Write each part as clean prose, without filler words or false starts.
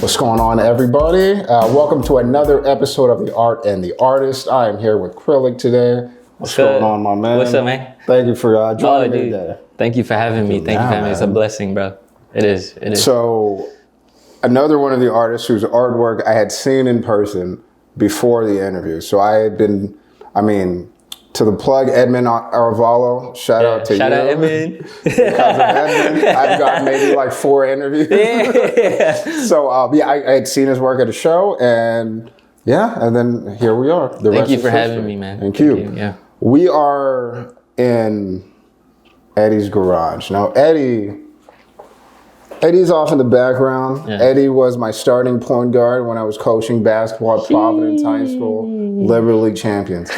What's going on, everybody? Welcome to another episode of The Art and the Artist. I am here with KRYLIK today. What's going on, my man? What's up, man? Thank you for joining me today. Thank you for having me. Thank you for having me. It's a blessing, bro. It is. It is. So, another one of the artists whose artwork I had seen in person before the interview. So I had been, to the plug, Edmund Arvalo, shout out to you. Shout out Edmund. Because of Edmund, I've got maybe like 4 interviews. Yeah. So I had seen his work at a show, and then here we are. Thank you for having me, man. Thank you. Yeah. We are in Eddie's garage. Now, Eddie's off in the background. Yeah. Eddie was my starting point guard when I was coaching basketball at Providence High School, Liberty League champions.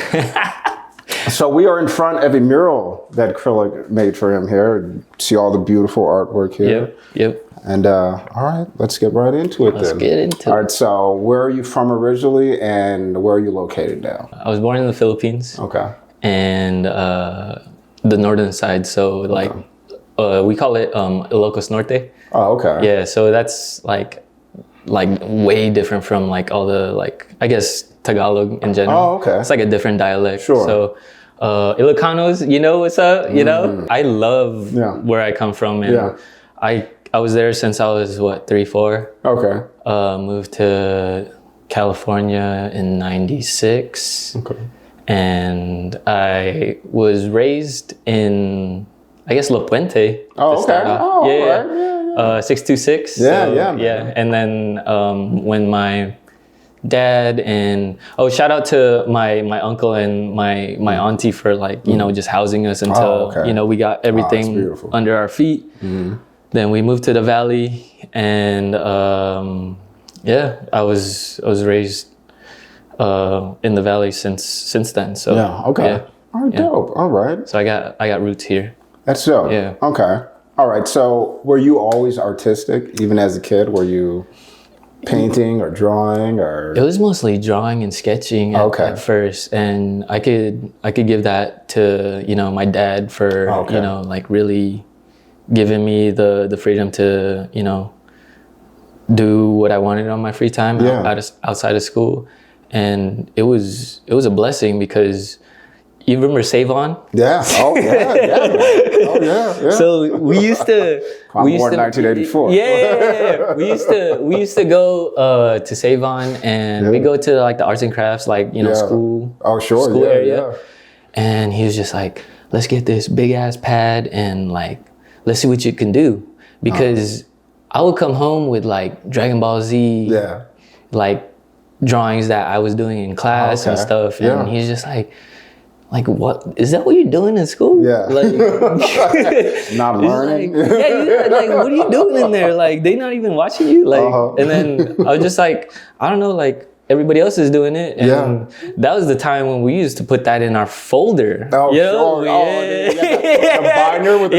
So we are in front of a mural that KRYLIK made for him here. See all the beautiful artwork here. Yep. And all right, let's get right into it. Let's get into it. All right, so where are you from originally, and where are you located now? I was born in the Philippines. Okay. And the northern side, so we call it Ilocos Norte. Oh, okay. Yeah, so that's like way different from like all the I guess Tagalog in general. Oh, okay. It's like a different dialect. Sure. So Ilocanos, you know what's up, you know? I love where I come from, and I was there since I was 3, 4. Okay. Moved to California in '96. Okay. And I was raised in, I guess, La Puente. Oh, okay. Oh, yeah. 626. Yeah. And then when my dad and shout out to my uncle and my auntie for just housing us until we got everything under our feet. Mm-hmm. Then we moved to the valley, and I was raised in the valley since then. So all right, dope. All right. So I got roots here. That's dope. Yeah. Okay. All right. So were you always artistic, even as a kid? Were you painting or drawing or? It was mostly drawing and sketching at first, and I could give that to my dad for really giving me the freedom to do what I wanted on my free time outside of school. And it was a blessing because you remember Save On? Yeah. Oh yeah. So we used to. We used to 1984. Yeah. We used to go to Save On, and we go to the arts and crafts school. Oh sure. School area. And he was just like, let's get this big ass pad and let's see what you can do, because I would come home with Dragon Ball Z. Yeah. Drawings that I was doing in class and stuff, and he's just like, what is that? What you're doing in school? Yeah, not learning. What are you doing in there? They not even watching you. And then I was just I don't know, everybody else is doing it, and that was the time when we used to put that in our folder. Oh, sure. The binder with the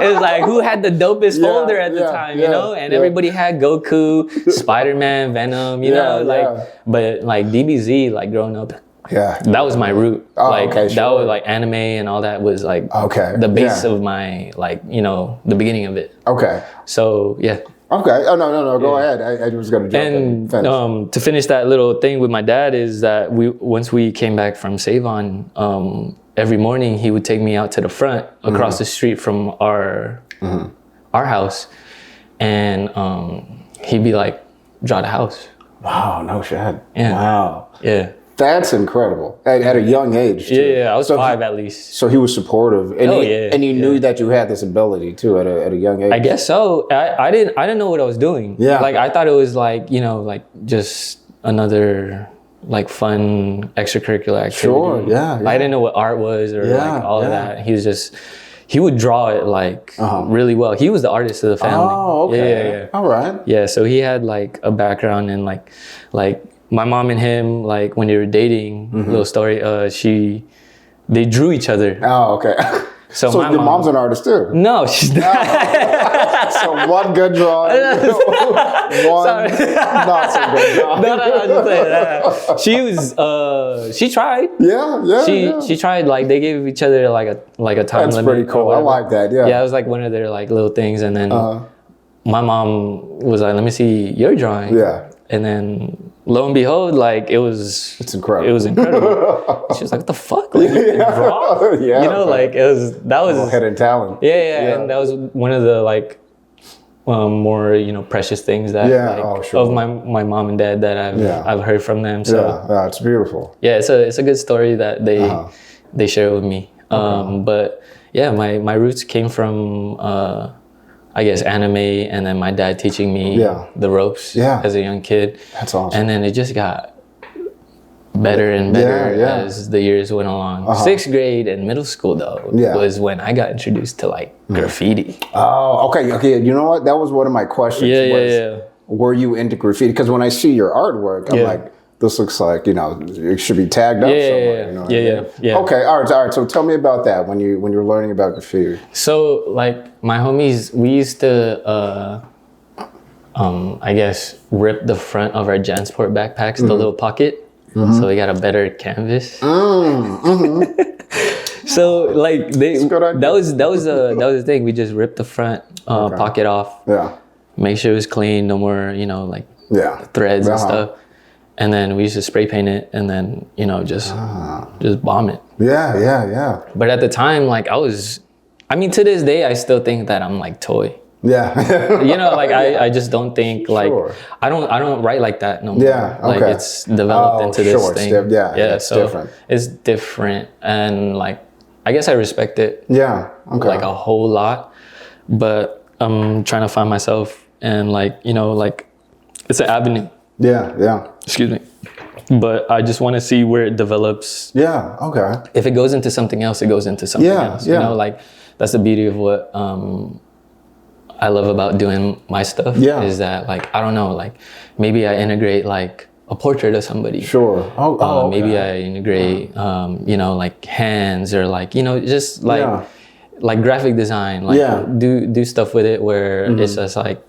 it was like who had the dopest folder at the time, and everybody had Goku, Spider-Man, Venom, but DBZ, growing up. Yeah, that was my root. That was anime and all that was the base of my the beginning of it. Okay. So yeah. Okay. Oh no. Go ahead. I was gonna jump in. And to finish that little thing with my dad is that once we came back from Save On, every morning he would take me out to the front across the street from our house, and he'd be like, "Draw the house." Wow. No shit. Yeah. Wow. Yeah. That's incredible. At a young age, too. Yeah, I was 5 at least. So he was supportive, and he knew that you had this ability too at a young age. I guess so. I didn't know what I was doing. Yeah, I thought it was just another fun extracurricular activity. Sure. Yeah. I didn't know what art was or all of that. He would draw it really well. He was the artist of the family. Oh, okay. Yeah. All right. Yeah, so he had a background in my mom and him, when they were dating, little story, they drew each other. Oh, okay. So your mom's an artist too? No, she's not. So one good drawing, one not so good drawing. No, she was, she tried. Yeah. She tried, they gave each other a time limit. That's pretty cool. I like that, yeah. Yeah, it was one of their little things, and then my mom was like, let me see your drawing. Yeah. And then lo and behold, like it's incredible. It was incredible. She was like, what the fuck? Like, you can draw? Yeah. You know, like that was hidden talent. Yeah. And that was one of the like more, you know, precious things that of my mom and dad that I've heard from them. So yeah, it's beautiful. Yeah, it's a good story that they share with me. But yeah, my roots came from I guess anime, and then my dad teaching me the ropes as a young kid. That's awesome. And then it just got better and better as the years went along. 6th grade and middle school though was when I got introduced to like graffiti. Oh, okay. You know what? That was one of my questions. Yeah. Were you into graffiti? Because when I see your artwork, I'm like, this looks like, you know, it should be tagged up somewhere. You know Yeah. Okay, all right. So tell me about that when you're learning about graffiti. So like my homies, we used to I guess rip the front of our Jansport backpacks, the little pocket. So we got a better canvas. So like that was the thing. We just ripped the front pocket off. Yeah. Make sure it was clean, no more, you know, like threads and stuff. And then we used to spray paint it, and then, you know, just bomb it. Yeah. But at the time, like I mean, to this day, I still think that I'm like toy. Yeah. You know, like I just don't think like I don't write like that no more. Yeah. Okay. Like it's developed into this thing. It's so different. It's different, and like I guess I respect it. Yeah. Okay. Like a whole lot, but I'm trying to find myself, and like, you know, like it's an avenue. Yeah. Excuse me. But I just want to see where it develops. Yeah. Okay. If it goes into something else, it goes into something else. You know, like that's the beauty of what I love about doing my stuff. Is that like, I don't know, like maybe I integrate like a portrait of somebody. Sure. Okay. Maybe I integrate you know, like hands, or like, you know, just like graphic design, like do stuff with it where it's just like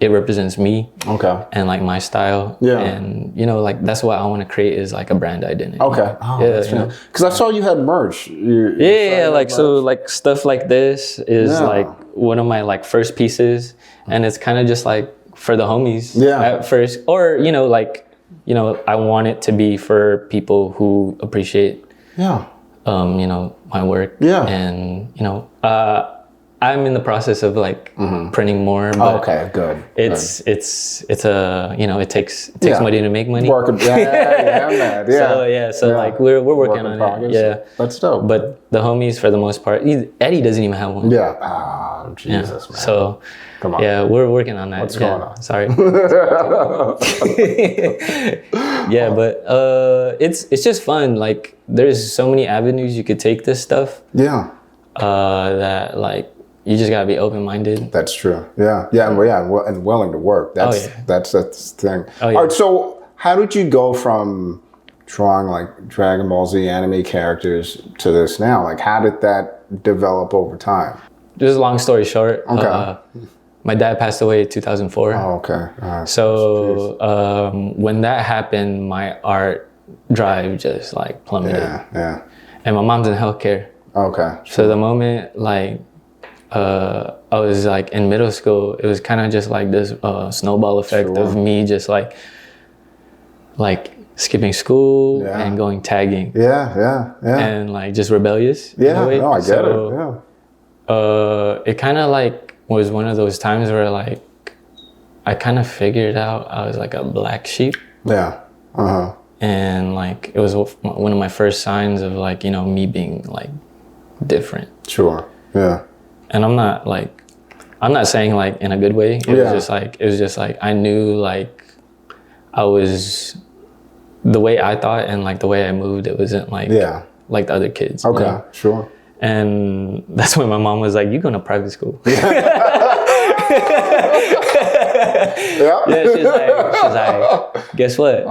it represents me, and like my style, and you know, like that's what I want to create is like a brand identity. Because I saw you had merch. Like so, like stuff like this is like one of my like first pieces, and it's kind of just like for the homies at first, or you know, like, you know, I want it to be for people who appreciate you know, my work, and you know, I'm in the process of like printing more. But good. It's a, you know, it takes money to make money. So like we're working on it. Yeah, that's dope. But the homies, for the most part, Eddie doesn't even have one. Oh, Jesus, man. So come on. Yeah, we're working on that. What's going on? Sorry. But it's just fun. Like there's so many avenues you could take this stuff. That like, you just gotta be open-minded. That's true. And willing to work. That's the thing. All right. So how did you go from drawing like Dragon Ball Z anime characters to this now? Like, how did that develop over time? Just a long story short. My dad passed away in 2004. Oh, okay. All right. So when that happened, my art drive just like plummeted. Yeah. And my mom's in healthcare. Okay. So the moment like I was like in middle school, it was kind of just like this snowball effect of me just like skipping school and going tagging. Yeah. And like just rebellious. Yeah, no, I get it. Yeah. It kind of like was one of those times where like I kind of figured out I was like a black sheep. Yeah. And like it was one of my first signs of like, you know, me being like different. Sure. Yeah. And I'm not saying like in a good way. It was just like I knew like I was the way I thought and like the way I moved, it wasn't like like the other kids. Okay, you know? Sure. And that's when my mom was like, "You going to private school?" She's like, "Guess what?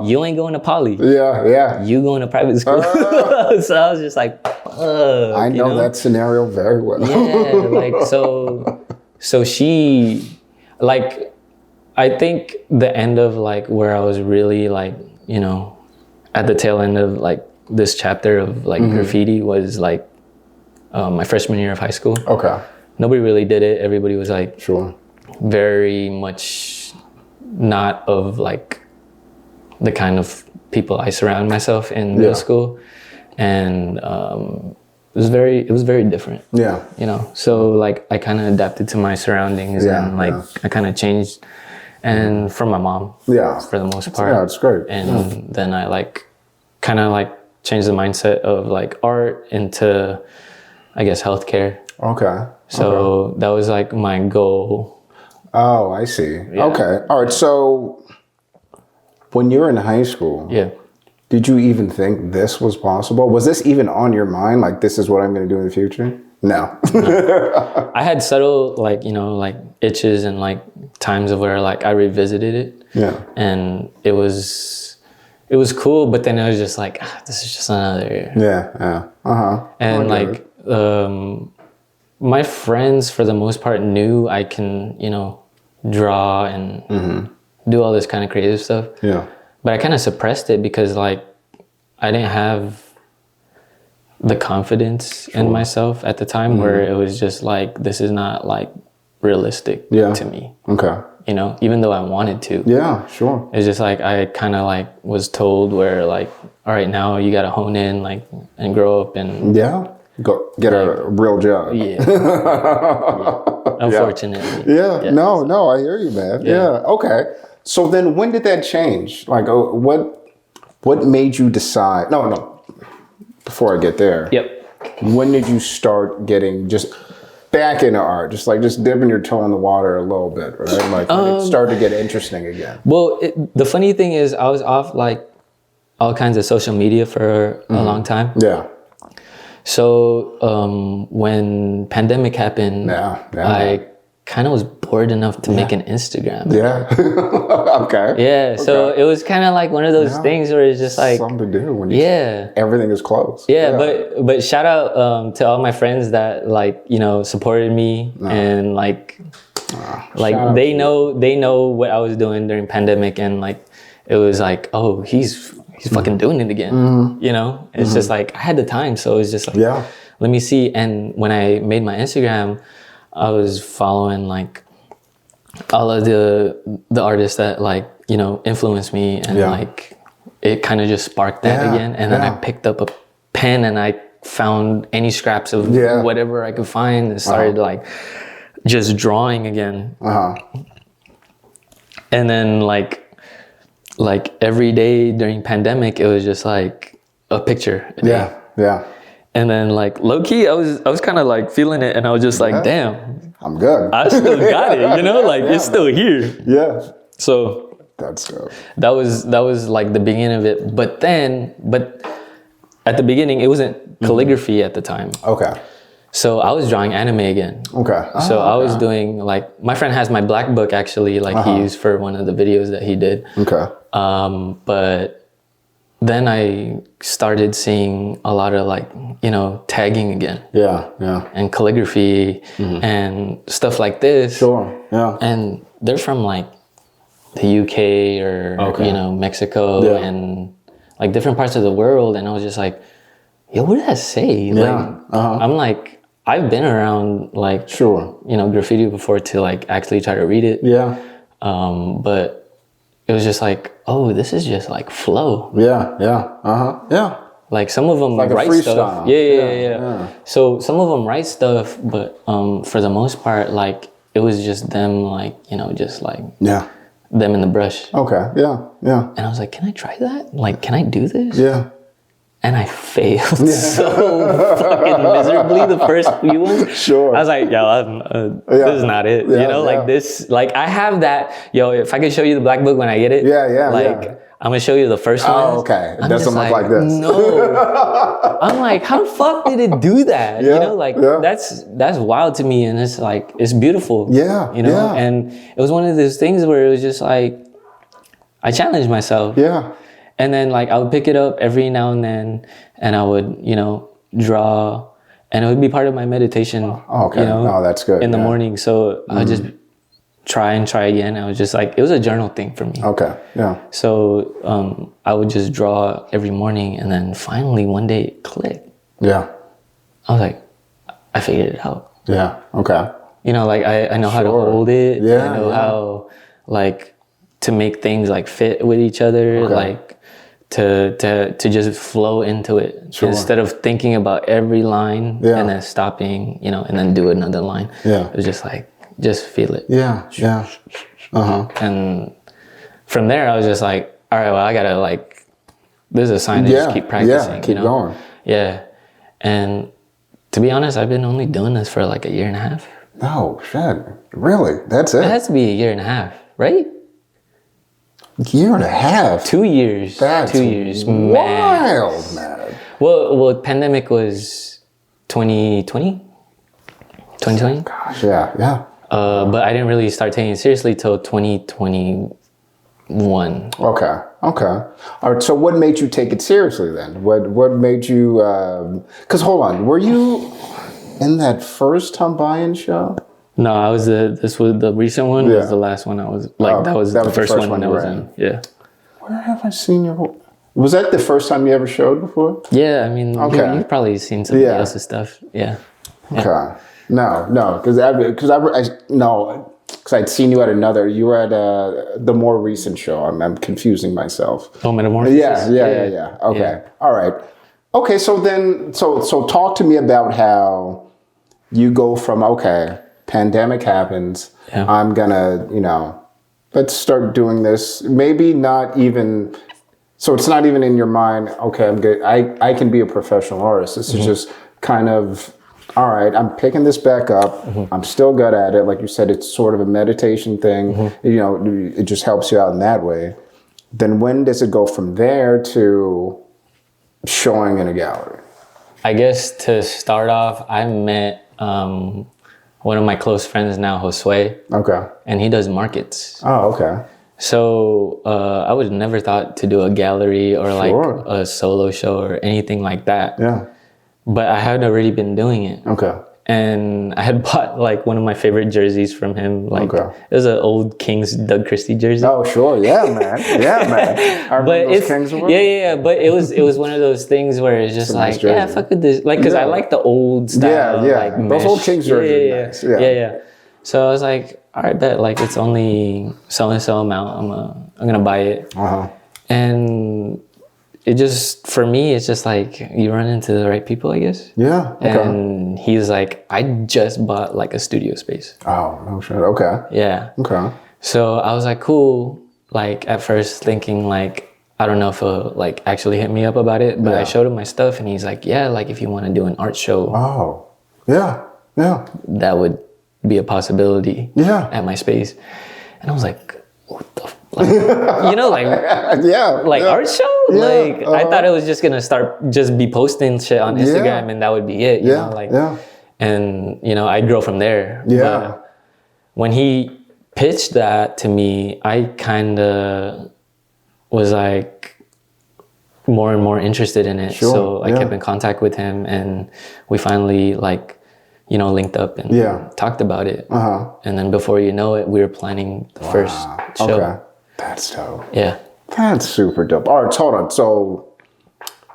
You ain't going to poly. Yeah. You going to private school." So I was just like, I know that scenario very well. Like so she, like, I think the end of like where I was really like, you know, at the tail end of like this chapter of like graffiti was like my freshman year of high school. Okay. Nobody really did it. Everybody was like, sure. very much not of like the kind of people I surround myself in middle school, and it was very different. Yeah, you know. So like I kind of adapted to my surroundings, and like I kind of changed, and from my mom. Yeah, for the most part. Yeah, it's great. And then I like kind of like changed the mindset of like art into, I guess, healthcare. Okay. So that was like my goal. Oh, I see. Yeah. Okay. All right. So when you were in high school, did you even think this was possible? Was this even on your mind? Like, this is what I'm going to do in the future? No. I had subtle, like, you know, like itches and like times of where like I revisited it. Yeah. And it was cool, but then it was just like, this is just another. Yeah. And like, my friends, for the most part, knew I can, you know, draw and do all this kind of creative stuff. Yeah. But I kind of suppressed it because, like, I didn't have the confidence in myself at the time where it was just like, this is not, like, realistic to me. Okay. You know, even though I wanted to. Yeah, sure. It's just like, I kind of, like, was told where, like, all right, now you got to hone in, like, and grow up and... Yeah. Go get a real job. Yeah. Unfortunately. Yeah. Yes. No, I hear you, man. Yeah. Okay. So then when did that change? Like, what made you decide? No. Before I get there. Yep. When did you start getting just back into art? Just dipping your toe in the water a little bit, right? Like when it started to get interesting again. Well, the funny thing is I was off like all kinds of social media for a long time. Yeah. So when pandemic happened, I kind of was bored enough to make an Instagram. Yeah. Okay. Yeah. So it was kind of like one of those things where it's just like something to do when everything is closed. Yeah. But shout out to all my friends that like, you know, supported me and like they know what I was doing during pandemic, and like it was like, oh, he's fucking doing it again. You know, it's just like I had the time, so it was just like, let me see. And when I made my Instagram, I was following like all of the artists that like, you know, influenced me, and like it kind of just sparked that again. And then I picked up a pen and I found any scraps of whatever I could find and started like just drawing again. And then like every day during pandemic, it was just like a picture a day. Yeah. And then like low key, I was kind of like feeling it, and I was just like, damn, I'm good. I still got it, you know, like it's still here. Yeah. So that's dope. That was like the beginning of it. But at the beginning, it wasn't calligraphy at the time. Okay. So I was drawing anime again. Okay. So I was doing like, my friend has my black book actually, like he used for one of the videos that he did. Okay. But then I started seeing a lot of like, you know, tagging again. Yeah. And calligraphy and stuff like this. Sure. Yeah. And they're from like the UK or, you know, Mexico and like different parts of the world. And I was just like, yo, what does that say? Like, I'm like, I've been around like, you know, graffiti before to like actually try to read it. Yeah. But it was just like, oh, this is just like flow. Yeah. Yeah. Like some of them like write stuff. Yeah. So some of them write stuff, but for the most part, like it was just them, like, you know, just like them in the brush. Okay. Yeah. And I was like, can I try that? Like, can I do this? Yeah. And I failed so fucking miserably the first few ones. Sure. I was like, yo, this is not it. You know, like this, like I have that, yo, if I could show you the black book when I get it. Like, I'm gonna show you the first one. Oh, okay. It doesn't look like this. No. I'm like, how the fuck did it do that? You know, like that's wild to me, and it's like, it's beautiful. Yeah. You know, and it was one of those things where it was just like, I challenged myself. Yeah. And then like I would pick it up every now and then, and I would, you know, draw, and it would be part of my meditation. Oh, okay. You know, that's good. In the morning. So I would just try again. I was just like, it was a journal thing for me. Okay. Yeah. So I would just draw every morning, and then finally one day it clicked. Yeah. I was like, I figured it out. Yeah. Okay. you know, like I know how to hold it. Yeah, I know how like to make things like fit with each other, like to just flow into it instead of thinking about every line and then stopping, you know, and then do another line. It was just like, just feel it. And from there I was just like, all right, well, I gotta like, this is a sign to just keep practicing. Keep going. And to be honest, I've been only doing this for like a year and a half. Oh shit, really? That's it? It has to be a year and a half, right? Year and a half? 2 years. That's 2 years. wild, man. Well, pandemic was 2020? 2020? Gosh, yeah. But I didn't really start taking it seriously till 2021. Okay. All right, so what made you take it seriously then? What made you, because hold on, were you in that first Tambyan show? No, I was this was the recent one. Was the last one I was like, that was the first one I was in. Yeah. Where have I seen you? Was that the first time you ever showed before? Yeah, I mean, you've probably seen somebody else's stuff. Yeah. Okay. No, because I'd seen you at another. You were at the more recent show. I'm confusing myself. Oh, Metamorphosis. Yeah. Okay. All right. Okay. So then, so talk to me about how you go from pandemic happens. I'm gonna, let's start doing this. Maybe not even. So it's not even in your mind. Okay, I'm good. I can be a professional artist. This is just kind of. All right, I'm picking this back up. I'm still good at it. Like you said, it's sort of a meditation thing. It just helps you out in that way. Then when does it go from there to showing in a gallery? I guess to start off, I met one of my close friends now, Josue. Okay. And he does markets. Oh, okay. So I would never thought to do a gallery or like a solo show or anything like that. Yeah. But I had already been doing it. Okay. And I had bought like one of my favorite jerseys from him. Like it was an old Kings Doug Christie jersey. Oh, sure. Yeah, man. I remember those Kings were. Yeah. But it was one of those things where it's just like, nice fuck with this. Like, cause I like the old style. Yeah. Like those old Kings jerseys. Yeah. So I was like, all right, bet. Like it's only so and so amount. I'm gonna buy it. And it just, for me, it's just like you run into the right people, I guess. Yeah. Okay. And he's like, I just bought like a studio space. Oh, no shit. Okay. Yeah. Okay. So I was like, cool. Like at first thinking like, I don't know if he'll like actually hit me up about it, but I showed him my stuff and he's like, yeah, like if you want to do an art show. Oh, yeah. That would be a possibility at my space. And I was like, what the art show? I thought it was just gonna just be posting shit on Instagram and that would be it, you know, like and I'd grow from there. But when he pitched that to me, I kinda was like more and more interested in it. So I kept in contact with him and we finally linked up and talked about it. And then before you know it, we were planning the first show. Okay. That's dope. Yeah. That's super dope. All right, hold on. So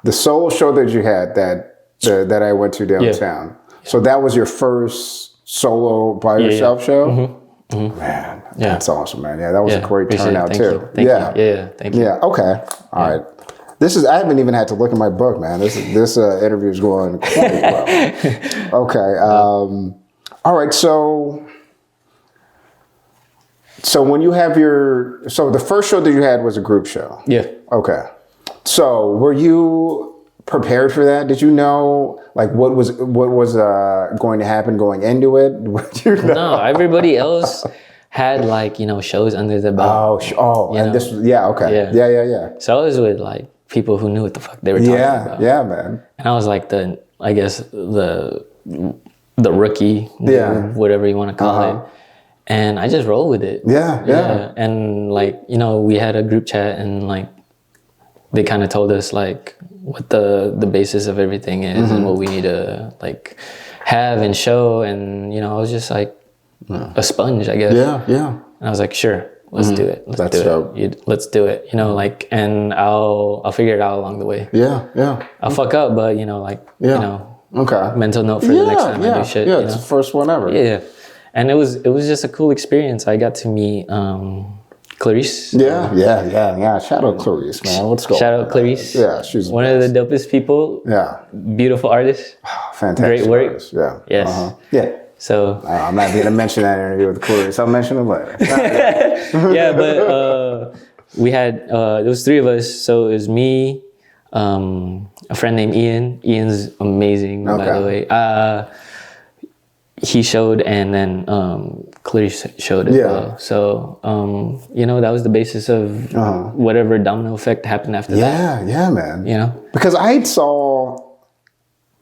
the solo show that you had that I went to downtown. So that was your first solo by yourself show? Man, that's awesome, man. Yeah, that was a great turnout too. Thank you. Yeah, thank you. Yeah, okay. All right. I haven't even had to look at my book, man. This interview is going quite well. Okay. All right. So when you have the first show that you had was a group show. Yeah. Okay. So were you prepared for that? Did you know like what was going to happen going into it? No, everybody else had shows under the belt. And this was okay. Yeah. So I was with people who knew what the fuck they were talking about. Yeah, man. And I was like the rookie, whatever you want to call it. And I just roll with it. Yeah. And we had a group chat and they kind of told us what the basis of everything is and what we need to have and show. And, I was just a sponge, I guess. Yeah. And I was like, sure, let's do it. Let's do it. Let's do it. And I'll figure it out along the way. Yeah. I'll fuck up, but okay. Mental note for the next time I do shit. Yeah, it's the first one ever. Yeah. And it was just a cool experience. I got to meet Clarice. Yeah. Shout out Clarice, man. Let's go. Shout out Clarice. Yeah, she's one of the dopest people. Yeah. Beautiful artist. Fantastic. Great work. Artist. Yeah. Yes. Yeah. So I'm not going to mention that interview with Clarice. I'll mention it later. Yeah, but we had there was 3 of us. So it was me, a friend named Ian. Ian's amazing, by the way. He showed, and then Clarice showed as well. So, that was the basis of whatever domino effect happened after that. Yeah, man. Because I saw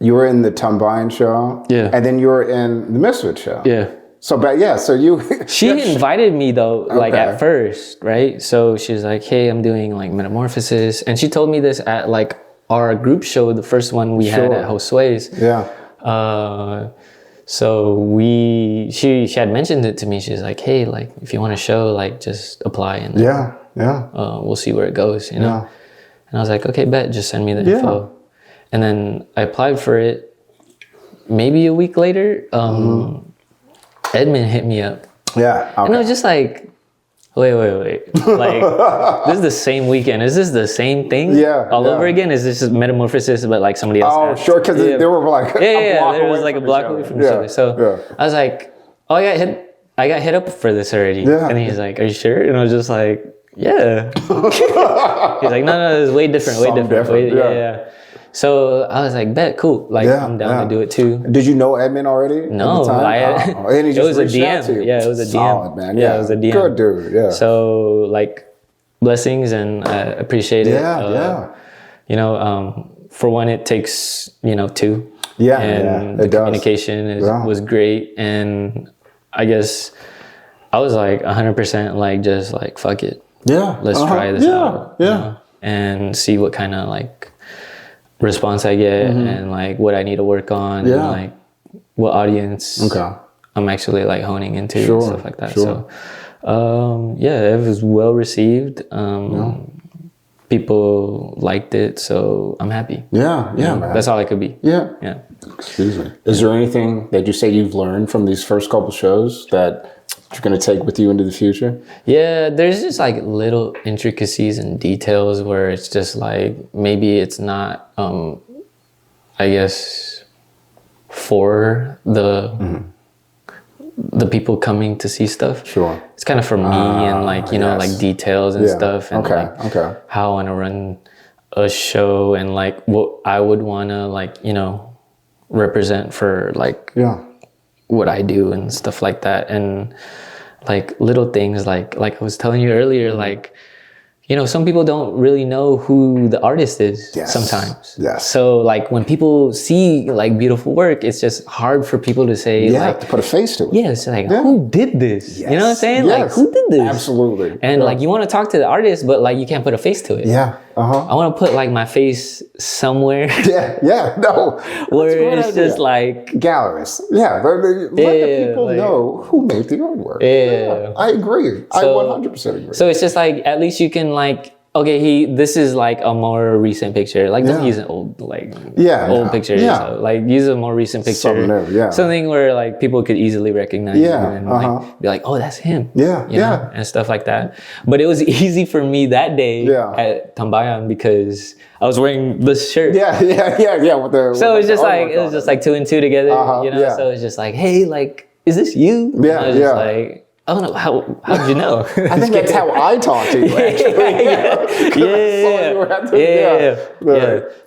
you were in the Tambyan show. Yeah. And then you were in the Misfit show. Yeah. So you... She invited me, though, like at first, right? So she's like, hey, I'm doing like Metamorphosis. And she told me this at like our group show, the first one we had at Josue's. Yeah. So she had mentioned it to me. She's like, hey, like if you want a show, like just apply and we'll see where it goes, And I was like, okay, bet, just send me the info. And then I applied for it. Maybe a week later, Edmund hit me up. Yeah. Okay. And I was just like, wait. Like, this is the same weekend. Is this the same thing? All over again? Is this just Metamorphosis, but like somebody else? Oh, sure, because they were like there was like a block away from each other. So I was like, oh, I got hit up for this already. Yeah. And he's like, are you sure? And I was just like, yeah. He's like, no, it's way different. Yeah. So I was like, bet, cool. Like, I'm down to do it too. Did you know Edmund already? No, and he just it was a reached out to DM. you. Yeah, it was a DM. Solid, man. Yeah, it was a DM. Good dude. Yeah. So like, blessings, and I appreciate it. For one, it takes 2. Yeah, and the communication was great, and I guess I was like 100% like just like fuck it. Yeah. Let's try this out. Yeah. And see what kind of like response I get, and like what I need to work on, and like what audience I'm actually like honing into and stuff like that. So it was well received. People liked it, so I'm happy. Yeah, man. That's all I could be. Yeah. Excuse me. Is there anything that you say you've learned from these first couple shows that you're going to take with you into the future? Yeah, there's just like little intricacies and details where it's just like, maybe it's not, I guess, for the people coming to see stuff. Sure. It's kind of for me, and like, like details and stuff, and how I want to run a show, and like what I would want to like, represent for like what I do and stuff like that. And like little things like I was telling you earlier, like, some people don't really know who the artist is sometimes. Yes. So like when people see like beautiful work, it's just hard for people to say like, to put a face to it. Yeah, it's like, who did this? Yes. You know what I'm saying? Yes. Like, who did this? Absolutely. And like, you want to talk to the artist, but like, you can't put a face to it. Yeah. I want to put like my face somewhere. No. Where it's just like galleries. Let the people know who made the artwork. I agree. I 100% agree. So it's just like, at least you can like, okay, this is like a more recent picture. Like, don't use an old, like, old picture. So, like, use a more recent picture. Something new, something where like people could easily recognize you and like be like, oh, that's him. You know, and stuff like that. But it was easy for me that day at Tambyan because I was wearing this shirt. With the, so it's just like, it was just like 2 and 2 together. So it's just like, hey, like, is this you? And I was just like, I don't know, how did you know? I think that's how I talk to you, actually.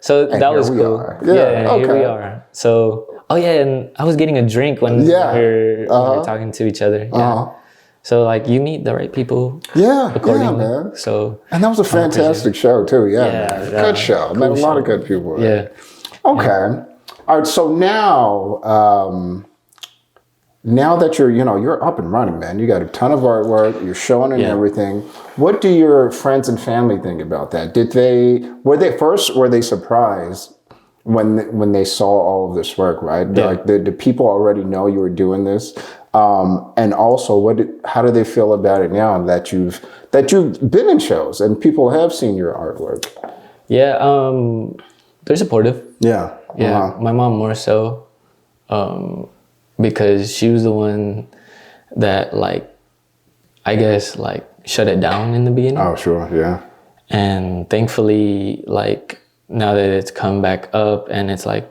So and that was cool. Here we are. So, and I was getting a drink when we were talking to each other. So, like, you meet the right people. Accordingly. Man. So, and that was a fantastic show, too. Good show. Cool, met a lot of good people. Okay. All right, so now that you're up and running, man, you got a ton of artwork, you're showing and everything. What do your friends and family think about that? Were they surprised when they saw all of this work, right? Like, the people already know you were doing this? And also, how do they feel about it now that you've been in shows and people have seen your artwork? They're supportive. My mom more so. Because she was the one that like, I guess like shut it down in the beginning. Oh, sure, yeah. And thankfully, like now that it's come back up and it's like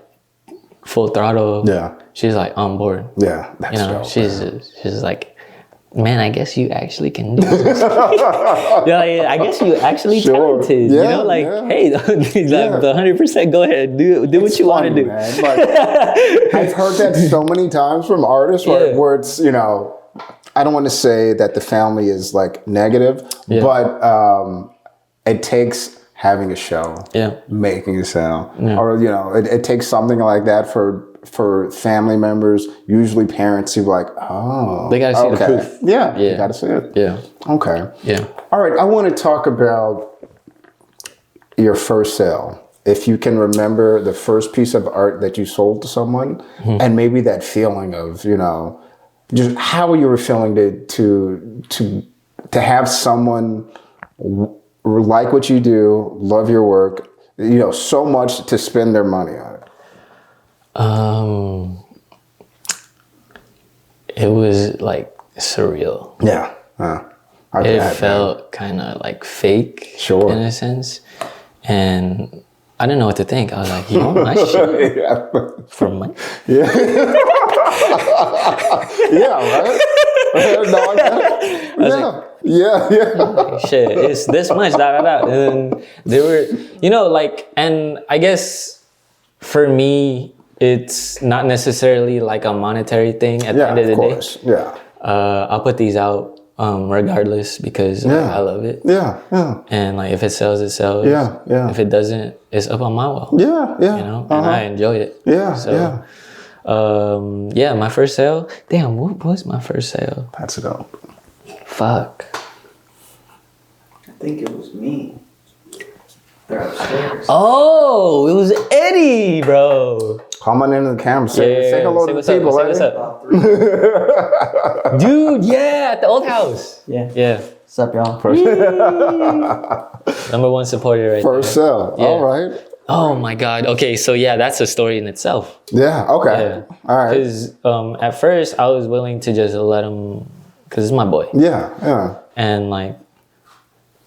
full throttle, she's like on board. Yeah, that's dope, she's like, man, I guess you actually can do this. I guess you actually talented. Yeah, you know, like, hey, the 100%, go ahead, do what you want to do. Man. Like, I've heard that so many times from artists where it's, you know, I don't want to say that the family is like negative, but it takes having a show, making a sound, or you know, it takes something like that for family members, usually parents who are like, oh, they gotta see the proof. Yeah, you gotta see it. Yeah. Okay. Yeah. All right. I want to talk about your first sale. If you can remember the first piece of art that you sold to someone, and maybe that feeling of, you know, just how you were feeling to have someone like what you do, love your work, you know, so much to spend their money on it. It was like surreal. Yeah. It felt kind of like fake, in a sense, and I didn't know what to think. I was like, you know, my shit for money. Yeah. Yeah, right? No, I was like, yeah. Shit, it's this much, And they were, you know, like, and I guess for me, it's not necessarily like a monetary thing at the end of the day. Yeah. I'll put these out regardless because I love it. Yeah. And like if it sells, it sells. Yeah. If it doesn't, it's up on my wall. Yeah. You know, and I enjoy it. Yeah. So, my first sale. Damn, what was my first sale? That's dope. Fuck. I think it was me. They're upstairs. Oh, it was Eddie, bro. Come on into the camera. Say hello to the people. Say what's up. Dude, at the old house. Yeah. What's up, y'all? Number one supporter right First there. sale. All right. Oh my God. Okay, so that's a story in itself. Yeah. Okay. Yeah. All right. Because at first I was willing to just let him, because it's my boy. Yeah. And like,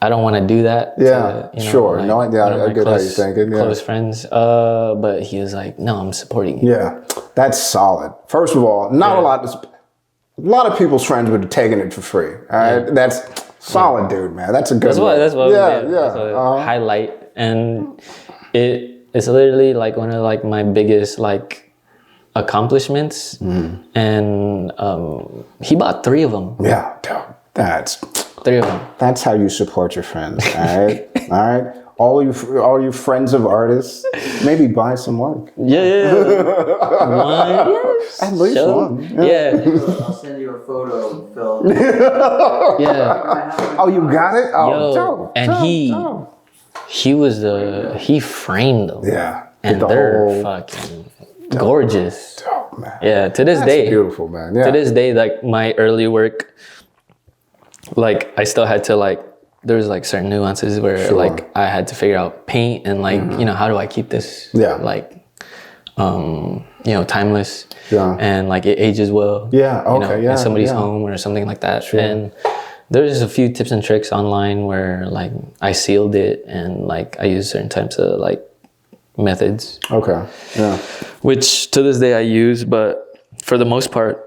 I don't want to do that. Yeah. To, sure. like, No. Yeah. I get how you're thinking. Yeah. Close friends. But he was like, no, I'm supporting you. Yeah. That's solid. First of all, not a lot of people's friends would have taken it for free. All right. That's solid, dude, man. That's a good one. That's what highlight. And it's literally like one of like my biggest like accomplishments. And he bought 3 of them. Yeah, dude. That's 3 of them. That's how you support your friends. All right. All right. All you friends of artists, maybe buy some work. Yeah. One. Yes. At least one. Yeah. I'll send you a photo, Phil. Yeah. Oh, you got it? Oh, dope. And he framed them. Yeah. And they're fucking gorgeous. Dope, man. Yeah. To this That's day. Beautiful, man. Yeah. To this day, like my early work, like I still had to like, there was like certain nuances where like I had to figure out paint and like, you know, how do I keep this like, you know, timeless and like it ages well. Yeah. Okay. You know, in somebody's home or something like that. Sure. And there's a few tips and tricks online where like I sealed it and like I use certain types of like methods. Okay. Yeah. Which to this day I use, but for the most part,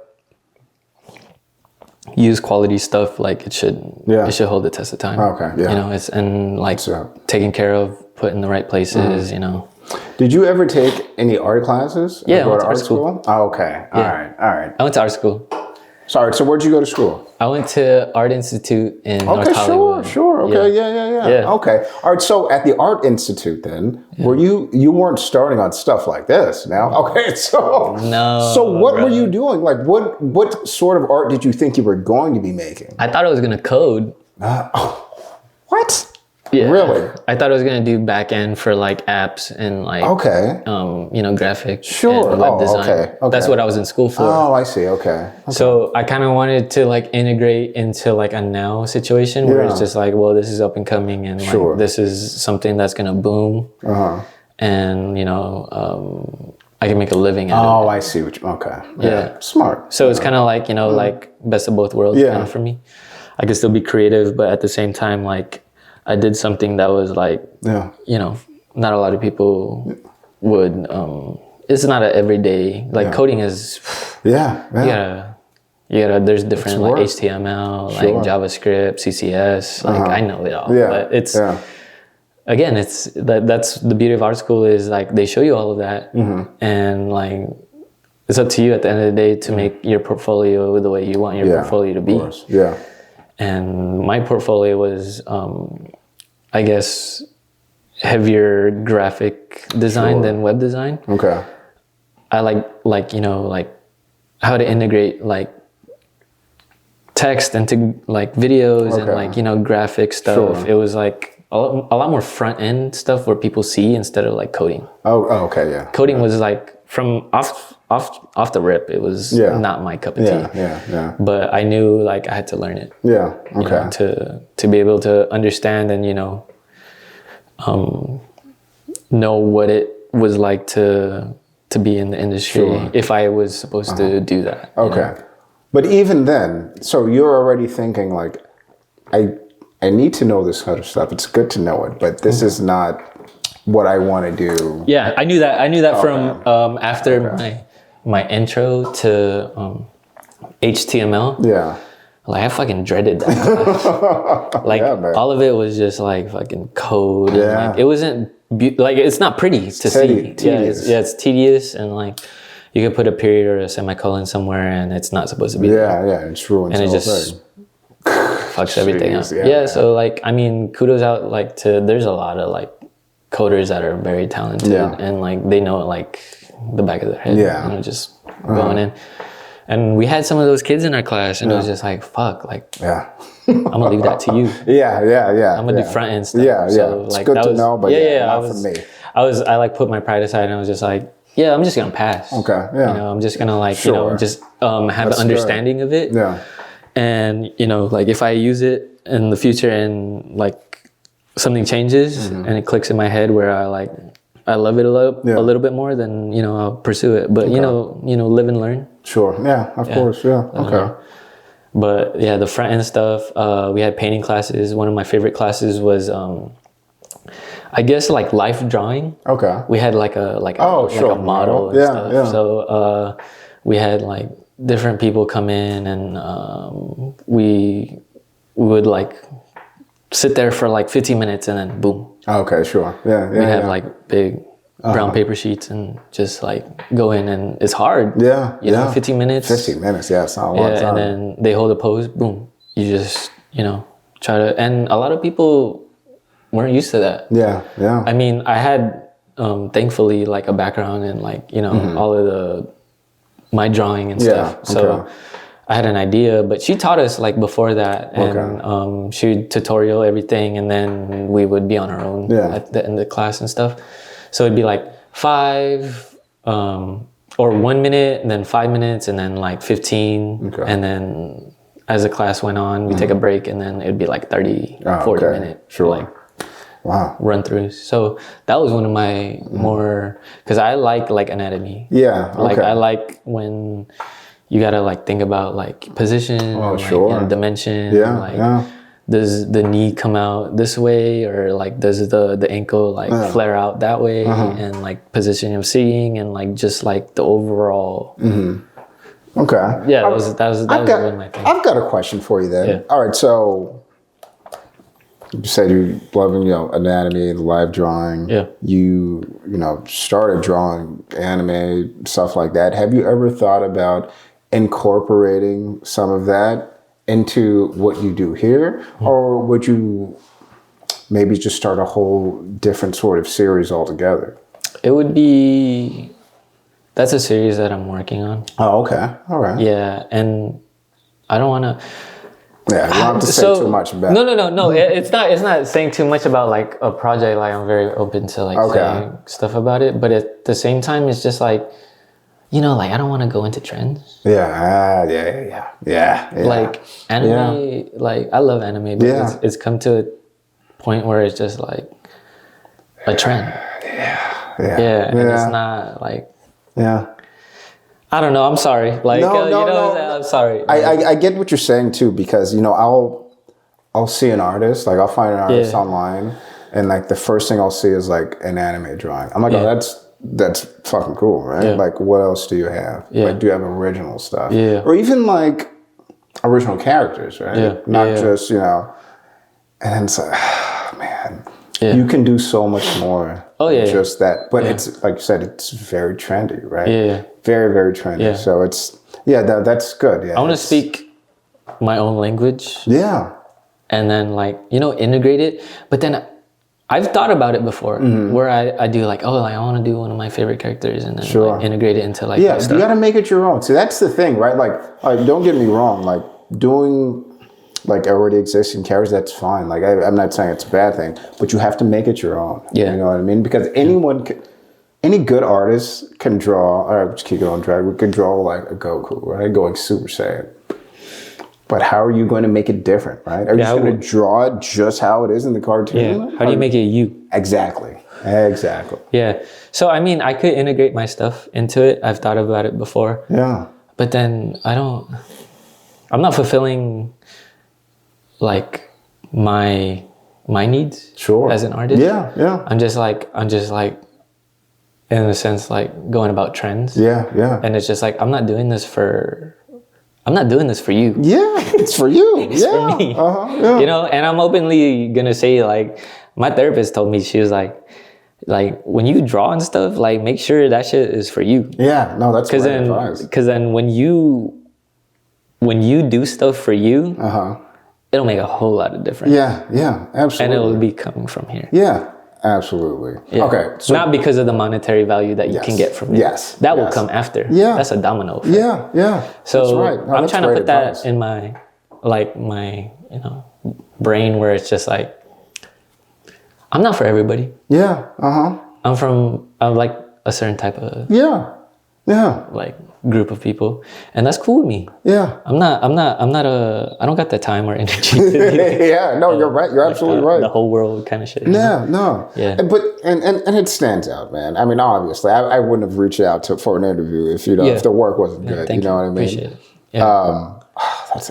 use quality stuff. Like it should hold the test of time. Okay. Yeah. You know, it's and like taken care of, put in the right places. You know. Did you ever take any art classes? Yeah, I went to art school. Oh, okay. All right. I went to art school. Sorry. So where'd you go to school? I went to Art Institute in North Hollywood. Sure. Okay. Yeah. Okay. All right. So at the Art Institute, then, were you weren't starting on stuff like this now? Okay. So no. So what were you doing? Like, what sort of art did you think you were going to be making? I thought I was gonna code. What? Yeah. Really? I thought I was gonna do back end for like apps and like you know, graphic and web design. Okay. That's what I was in school for. Oh, I see. Okay. So I kind of wanted to like integrate into like a now situation where it's just like, well, this is up and coming and like this is something that's gonna boom. And you know, I can make a living out of it. Oh, I see what you, okay. Yeah. Smart. So it's kind of like, you know, like best of both worlds kind of for me. I could still be creative, but at the same time, like I did something that was like, you know, not a lot of people would, it's not an everyday, like coding is, you gotta, there's different like HTML, like JavaScript, CSS, like I know it all, but it's, again, it's that's the beauty of art school is like they show you all of that, and like it's up to you at the end of the day to make your portfolio the way you want your portfolio to be. And my portfolio was, I guess, heavier graphic design than web design. Okay. I like you know, like how to integrate like text into like videos and like, you know, graphic stuff. It was like a lot more front end stuff where people see instead of like coding. Okay, yeah. Coding was like from off the rip. It was not my cup of tea. But I knew like I had to learn it. Yeah. Okay. You know, to be able to understand and, you know what it was like to be in the industry if I was supposed to do that. Okay. Know? But even then, so you're already thinking like, I need to know this kind of stuff. It's good to know it, but this is not what I want to do. Yeah, I knew that from after my intro to HTML. Yeah. Like I fucking dreaded that. Like all of it was just like fucking code. And like, it wasn't like it's not pretty to see. Tedious. It's tedious and like you could put a period or a semicolon somewhere and it's not supposed to be there. Yeah, it's ruined. And it just fucks everything up. Yeah, so like I mean, kudos out like to there's a lot of like coders that are very talented and like they know it like the back of their head. You know, just going in. And we had some of those kids in our class, and it was just like, "Fuck!" Like, I'm gonna leave that to you. I'm gonna do front end stuff. So, it's like, good to know, but not for me. I like put my pride aside, and I was just like, I'm just gonna pass. Okay, You know, I'm just gonna like, you know, just have an understanding of it. And you know, like if I use it in the future and like something changes and it clicks in my head where I love it a little bit more, then you know I'll pursue it. But you know, live and learn. Sure. Yeah. Of course. Yeah. Okay. But yeah, the front end stuff. We had painting classes. One of my favorite classes was, I guess, like life drawing. Okay. We had like a model and stuff. So we had like different people come in, and we would like sit there for like 15 minutes, and then boom. Okay. Sure. Yeah. We'd have like big brown paper sheets and just like go in, and it's hard. You know, 15 minutes. 15 minutes, it's not a long time. And then they hold a pose, boom. You just, you know, try to, and a lot of people weren't used to that. I mean, I had, thankfully, like a background in like, you know, all of my drawing and stuff. So I had an idea, but she taught us like before that, and she would tutorial everything, and then we would be on our own at the end of the class and stuff. So it'd be like 5 or 1 minute, and then 5 minutes, and then like 15. And then as the class went on, we take a break, and then it'd be like 30, 40 minute like run throughs. So that was one of my more, because I like anatomy. Like I like when you gotta like think about like position and dimension. Does the knee come out this way, or like does the ankle like flare out that way, and like position of seeing, and like just like the overall. That was one of my things. I've got a question for you then. All right, so you said you're loving, you know, anatomy and live drawing. You know, started drawing anime, stuff like that. Have you ever thought about incorporating some of that into what you do here, or would you maybe just start a whole different sort of series altogether? It would be, that's a series that I'm working on. Oh, okay. All right. Yeah, and I don't want to. Yeah, you don't have to say too much about it. No. It's not saying too much about like a project. Like I'm very open to like saying stuff about it, but at the same time, it's just like, you know, like I don't want to go into trends. Like anime, like I love anime, but it's come to a point where it's just like a trend. And it's not like Yeah. I don't know. I'm sorry. Like, No. I'm sorry. I get what you're saying too, because I'll see an artist, like I'll find an artist online, and like the first thing I'll see is like an anime drawing. I'm like, oh, that's fucking cool, right? Yeah. Like, what else do you have? Yeah. Like, do you have original stuff? Yeah. Or even like original characters, right? Yeah. Not just, and then it's like, man, you can do so much more than just that. But it's, like you said, it's very trendy, right? Yeah. Very, very trendy. Yeah. So it's, that's good. Yeah. I want to speak my own language. Yeah. And then like, integrate it. But then I've thought about it before where I do like, I want to do one of my favorite characters and then like, integrate it into like, you got to make it your own. See, that's the thing, right? Like, don't get me wrong. Like doing like already existing characters, that's fine. Like I'm not saying it's a bad thing, but you have to make it your own. Yeah. You know what I mean? Because any good artist can draw, or just keep going drag, we could draw like a Goku, right? Going Super Saiyan. But how are you going to make it different, right? Are you just going to draw it just how it is in the cartoon? Yeah. How do you make it you? Exactly. Yeah. So, I mean, I could integrate my stuff into it. I've thought about it before. Yeah. But then I'm not fulfilling like my needs as an artist. Yeah. I'm just like in a sense like going about trends. Yeah. And it's just like I'm not doing this for you. Yeah, it's for you. It's for me. Yeah. And I'm openly gonna say like my therapist told me, she was like when you draw and stuff, like make sure that shit is for you. Yeah, no, that's great advice. Because then when you do stuff for you, it'll make a whole lot of difference. Yeah, absolutely. And it'll be coming from here. Yeah, absolutely. Yeah. Okay. So not because of the monetary value that you can get from it. Yes. That will come after. Yeah. That's a domino effect. Yeah. So that's right. No, I'm trying to put advice. that in my brain where it's just like, I'm not for everybody. Yeah. I'm like a certain type of like group of people, and that's cool with me. Yeah. I don't got the time or energy to do Yeah, no, you're right. You're absolutely right. The whole world kind of shit. No. Yeah. But and it stands out, man. I mean, obviously, I wouldn't have reached out for an interview if if the work wasn't good. You know what I mean? Appreciate it. Yeah.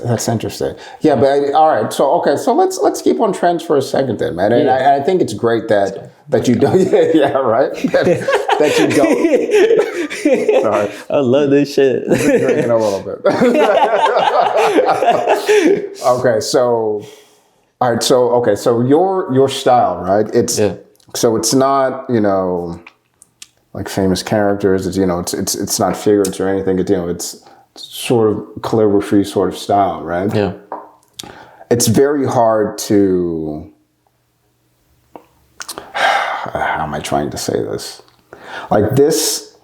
That's interesting. Yeah, but all right. So let's keep on trends for a second then, man. And I think it's great that you don't. Yeah, right. That you don't. Sorry, I love this shit. Drinking a little bit. Okay, so all right. So your style, right? So it's not like famous characters. It's it's not figures or anything. It's sort of calligraphy sort of style, right? Yeah. It's very hard to, how am I trying to say this? Like this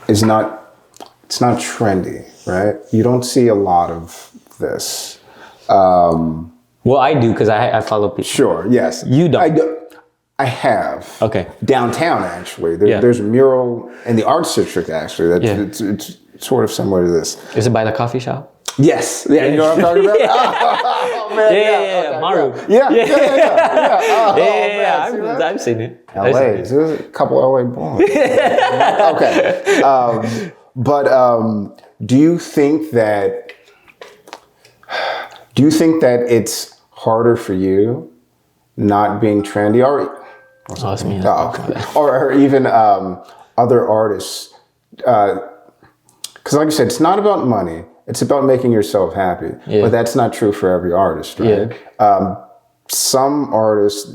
is it's not trendy, right? You don't see a lot of this. Well, I do because I follow people. Sure, yes. You don't. I have. Okay. Downtown, actually. There's a mural in the Arts District, actually. It's sort of similar to this. Is it by the coffee shop? Yes. Yeah, you know what I'm talking about? Oh, man. Yeah. Okay, Maru. Yeah. I've seen it. LA. There's a couple LA boys. Okay. But do you think that it's harder for you not being trendy It's me. or even other artists? Because like I said, it's not about money. It's about making yourself happy. Yeah. But that's not true for every artist, right? Yeah. Some artists, I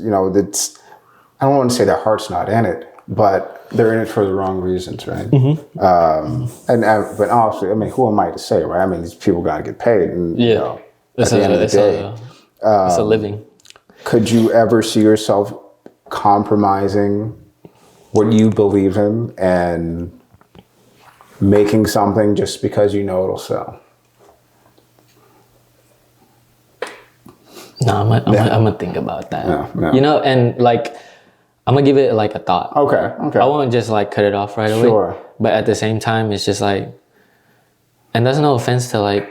don't want to say their heart's not in it, but they're in it for the wrong reasons, right? Mm-hmm. But honestly, I mean, who am I to say, right? I mean, these people got to get paid. And, at the end of the day, it's a living. Could you ever see yourself compromising what you believe in and making something just because it'll sell? No, I'm gonna think about that. Yeah. And like I'm gonna give it like a thought. Okay. I won't just like cut it off right away. Sure. But at the same time, it's just like, and that's no offense to like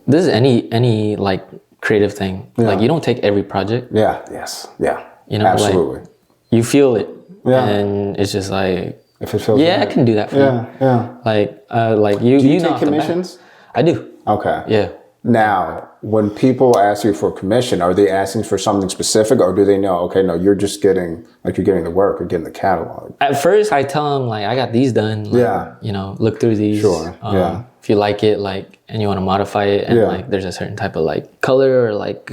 this is any like creative thing. Yeah. Like you don't take every project. Yeah. Yes. Yeah. Absolutely. Like, you feel it. Yeah. And it's just like, If it feels Yeah, right. I can do that for you. Yeah. Like you. Do you know take commissions? I do. Okay. Yeah. Now, when people ask you for a commission, are they asking for something specific, or do they know? Okay, no, you're just getting you're getting the work, or getting the catalog. At first, I tell them like I got these done. Like, you know, look through these. Sure. Yeah. If you like it, like, and you want to modify it, and like, there's a certain type of like color or like,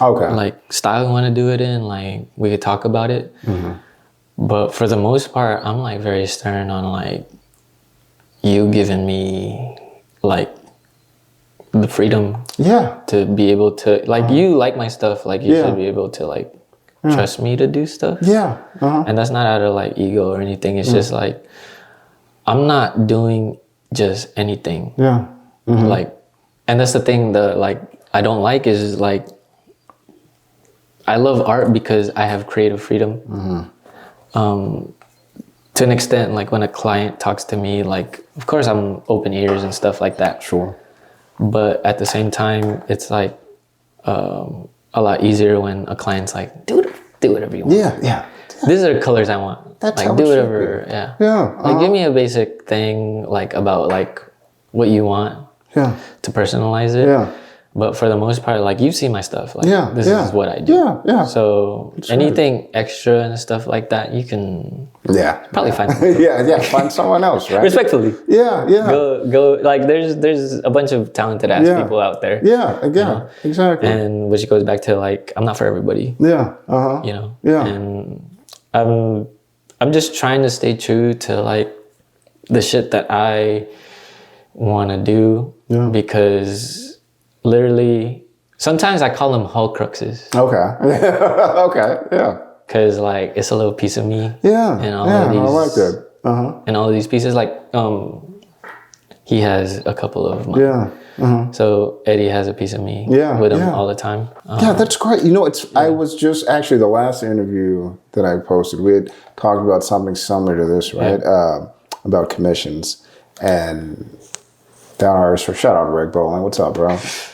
like style you want to do it in, like we could talk about it. But for the most part, I'm like very stern on like you giving me like the freedom to be able to like you like my stuff, like you should be able to like trust me to do stuff. And that's not out of like ego or anything. It's just like I'm not doing just anything. Like, and that's the thing that like I don't like is like I love art because I have creative freedom. To an extent, like when a client talks to me, like of course I'm open ears and stuff like that. Sure. But at the same time, it's like a lot easier when a client's like, do whatever you want. These are the colors I want. That's like how do it should whatever. be. Like give me a basic thing like about like what you want. To personalize it. But for the most part, like you see my stuff. Like this is what I do. So that's anything extra and stuff like that, you can probably find. Find someone else, right? Respectfully. Go. Like there's a bunch of talented ass people out there. Exactly. And which goes back to like I'm not for everybody. You know. And I'm just trying to stay true to like the shit that I want to do because. Literally, sometimes I call them Horcruxes. Because like it's a little piece of me. And all of these, I like that. And all of these pieces, like he has a couple of mine. So Eddie has a piece of me with him all the time. That's great. You know, I was just actually the last interview that I posted. We had talked about something similar to this, right? About commissions and. Down artist for shout out to Rick Bowling. What's up, bro?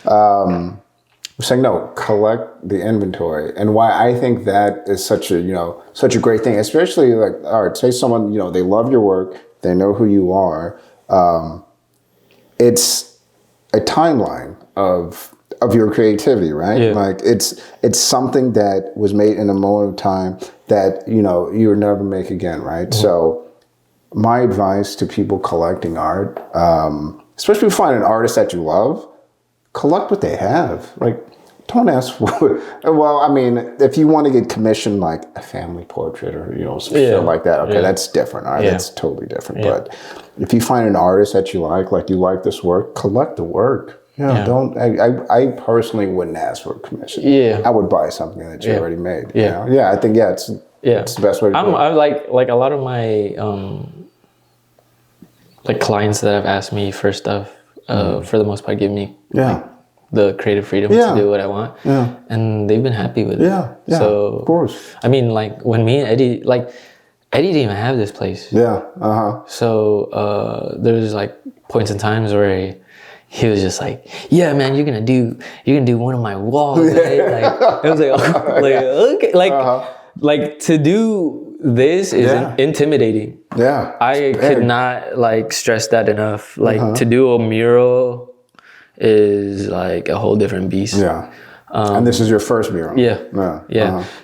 We're saying no, collect the inventory, and why I think that is such a great thing, especially like all right, say someone they love your work, they know who you are. It's a timeline of your creativity, right? Like it's something that was made in a moment of time that you will never make again, right? So my advice to people collecting art. Especially if you find an artist that you love, collect what they have. Like, don't ask for. Well, I mean, if you want to get commissioned like a family portrait or some shit like that, okay, that's different. All right, that's totally different. But if you find an artist that you like this work, collect the work. Don't. I personally wouldn't ask for a commission. I would buy something that you already made. I think it's the best way to do it. I like a lot of my. Like clients that have asked me for stuff, for the most part, give me the creative freedom to do what I want, and they've been happy with it. So of course. I mean, like when me and Eddie, like Eddie didn't even have this place. So there's like points in times where he was just like, "Yeah, man, you're gonna do one of my walls." Right? Like it was like, okay, like to do. This is intimidating. I could not like stress that enough. Like to do a mural is like a whole different beast. And this is your first mural.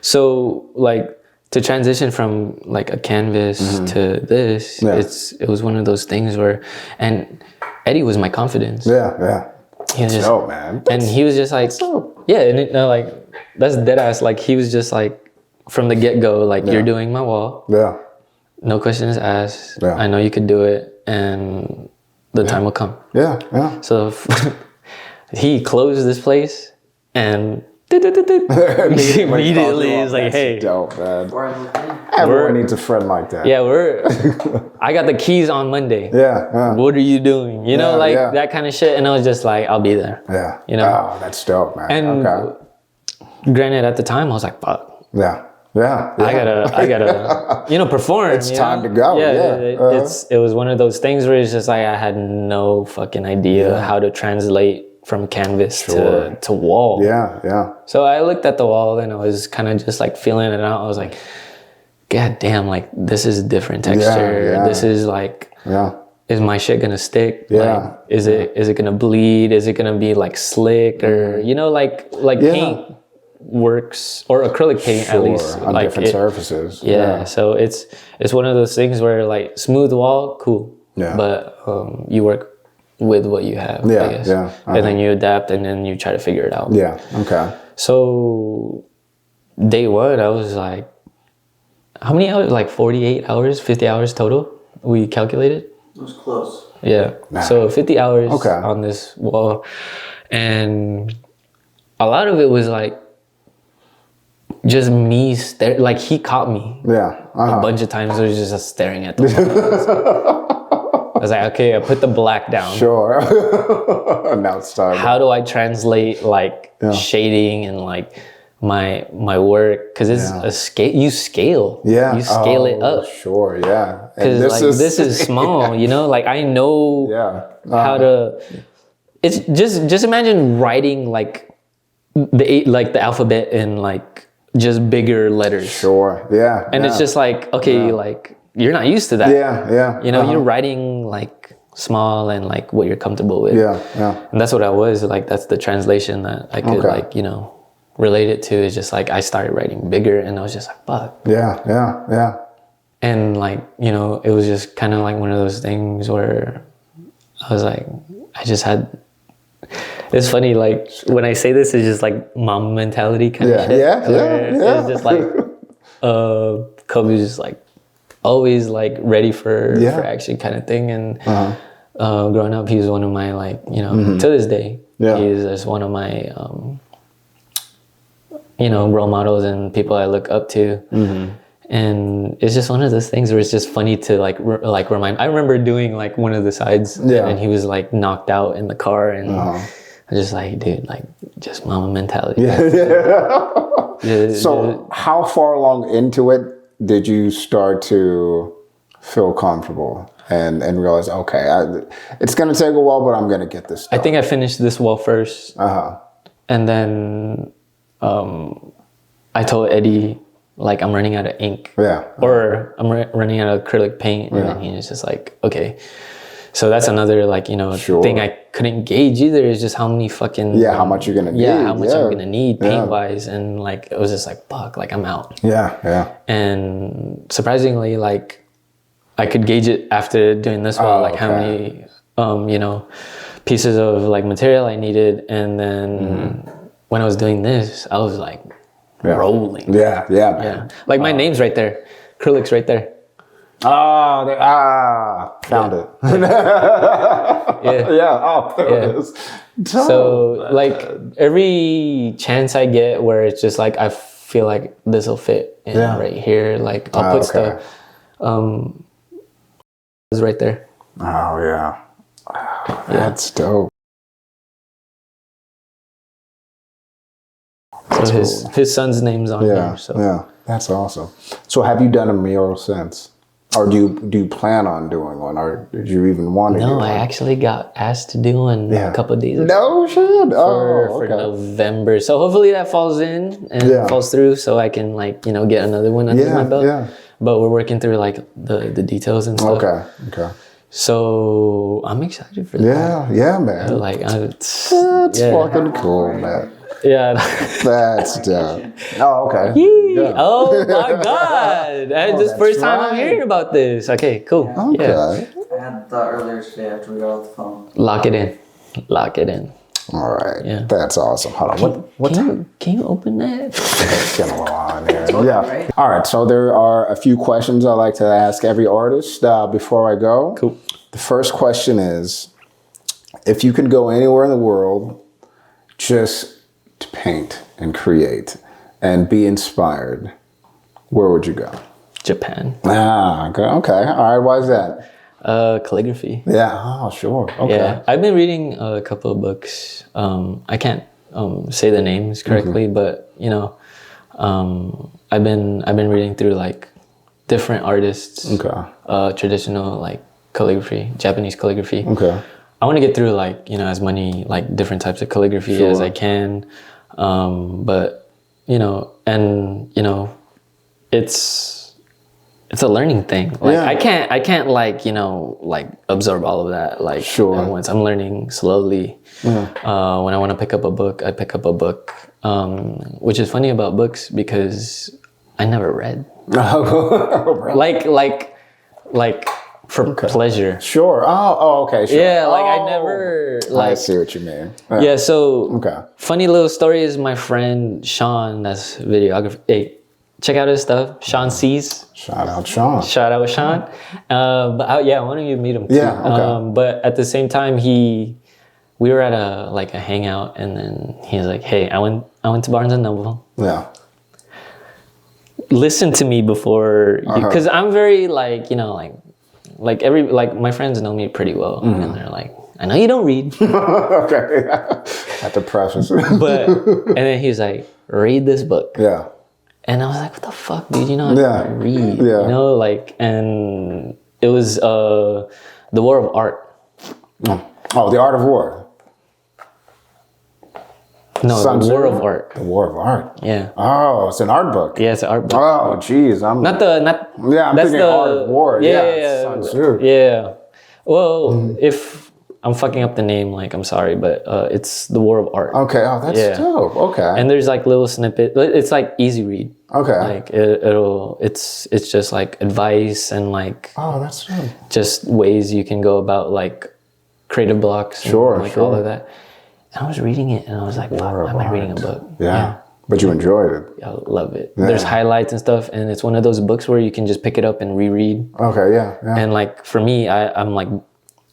So like to transition from like a canvas to this, it was one of those things where, and Eddie was my confidence. He was just, man. And he was just like, and like that's dead ass. Like he was just like. From the get-go, like you're doing my wall. No questions asked. I know you could do it, and the time will come. So he closed this place, and immediately he's like, "Hey, dope, man. Everyone needs a friend like that." I got the keys on Monday. What are you doing? That kind of shit. And I was just like, I'll be there. Oh, that's dope, man. And granted, at the time, I was like, fuck. I gotta, perform. It's time to go. It was one of those things where it's just like I had no fucking idea how to translate from canvas to wall. Yeah. So I looked at the wall and I was kind of just like feeling it out. I was like, God damn, like this is a different texture. This is like, is my shit gonna stick? Like, is it gonna bleed? Is it gonna be like slick or you know, like paint works, or acrylic paint at least on like different surfaces. So it's one of those things where like smooth wall, cool. But you work with what you have, I guess. And then you adapt and then you try to figure it out. Okay. So day one, I was like, how many hours? Like 48 hours, 50 hours total? We calculated? It was close. Yeah. So 50 hours on this wall. And a lot of it was like just me like he caught me. A bunch of times I was just staring at the wall. I was like, okay, I put the black down. Sure. Now it's time. How do I translate like shading and like my work? Because it's a scale. You scale. You scale it up. Sure. Because like this is small. You know, like I know how to. It's just imagine writing like the alphabet in like just bigger letters. Sure. And it's just like, okay, like you're not used to that. You know, you're writing like small and like what you're comfortable with. And that's what I was like. That's the translation that I could like, you know, relate it to. Is just like I started writing bigger and I was just like, fuck. And like, you know, it was just kind of like one of those things where I was like, I just had. It's funny, like when I say this, it's just like mom mentality kind of shit. It's just like Kobe's just like always like ready for action kind of thing. And growing up, he was one of my like, you know, to this day, he's just one of my you know, role models and people I look up to. And it's just one of those things where it's just funny to like remind. I remember doing like one of the sides and he was like knocked out in the car and I was just like, dude, like just mama mentality. So how far along into it did you start to feel comfortable and realize, okay, it's going to take a while, but I'm going to get this done? I think I finished this wall first. And then I told Eddie, like, I'm running out of ink. Or I'm running out of acrylic paint. And then he was just like, okay. So that's another, like, you know, thing I couldn't gauge either, is just how many fucking... how much you're going to need. How much I'm going to need paint-wise. And, like, it was just like, fuck, like, I'm out. And surprisingly, like, I could gauge it after doing this wall, like, how many, you know, pieces of, like, material I needed. And then when I was doing this, I was, like, rolling. Man. Like, my name's right there. KRYLIK's right there. Found it. There it is. So like every chance I get where it's just like I feel like this will fit in right here, like I'll put stuff is right there. That's dope. So his son's name's on here. So that's awesome. So have you done a mural since? Or do you plan on doing one, or did you even want to do one? No, I actually got asked to do one a couple of days ago. No shit. For November. So hopefully that falls in and falls through, so I can, like, you know, get another one under my belt. But we're working through like the details and stuff. Okay. So I'm excited for that. Yeah, man. Like that's fucking cool, man. That's dope. Oh, okay. Oh my God! This first time I'm hearing about this. Okay, cool. Okay. I had the thought earlier today after we got off the phone. Lock it in. All right. Yeah. That's awesome. Hold on. What time? Can you open that? It's getting a little on there. Right? All right. So there are a few questions I like to ask every artist before I go. Cool. The first question is, if you could go anywhere in the world, just to paint and create and be inspired, where would you go? Japan. Okay. All right. Why is that? Calligraphy. Yeah. Oh, sure. Okay. Yeah. I've been reading a couple of books. I can't say the names correctly, but you know, I've been reading through like different artists. Traditional like calligraphy, Japanese calligraphy. I want to get through like, you know, as many like different types of calligraphy as I can. But you know, and you know, it's it's a learning thing. Like I can't like, you know, like absorb all of that like at once. I'm learning slowly. When I want to pick up a book, I pick up a book. Which is funny about books because I never read. like for pleasure. Sure. Oh, okay. Sure. Yeah, like I never. Like, I see what you mean. Yeah. So funny little story is my friend Sean. That's videographer. Hey, check out his stuff. Sean C's. Shout out Sean. Shout out Sean. But why don't you meet him too? Yeah. Okay. But at the same time, we were at a hangout, and then he's like, "Hey, I went to Barnes and Noble. Yeah. Listen to me before, because I'm very like, you know, like my friends know me pretty well, and they're like, I know you don't read." Okay. At the preface. But and then he's like, "Read this book." Yeah. And I was like, "What the fuck, dude? You know how to read?" Yeah. You know, like, and it was The War of Art. Oh, The Art of War. No, The War of Art. The War of Art. Yeah. Oh, it's an art book. Yeah, it's an art book. Oh, geez, I'm I'm thinking Art of War. Yeah. Sun Tzu. Yeah. Well, if I'm fucking up the name, like, I'm sorry, but it's The War of Art. Okay. Oh, that's dope. Okay. And there's like little snippet. It's like easy read. Okay. Like it's just like advice and like. Oh, that's dope. Just ways you can go about like creative blocks. And like all of that. And I was reading it and I was like, "Fuck, why am I reading a book?" Yeah. But you enjoyed it. I love it. Yeah. There's highlights and stuff, and it's one of those books where you can just pick it up and reread. Okay, yeah. And like for me, I'm like,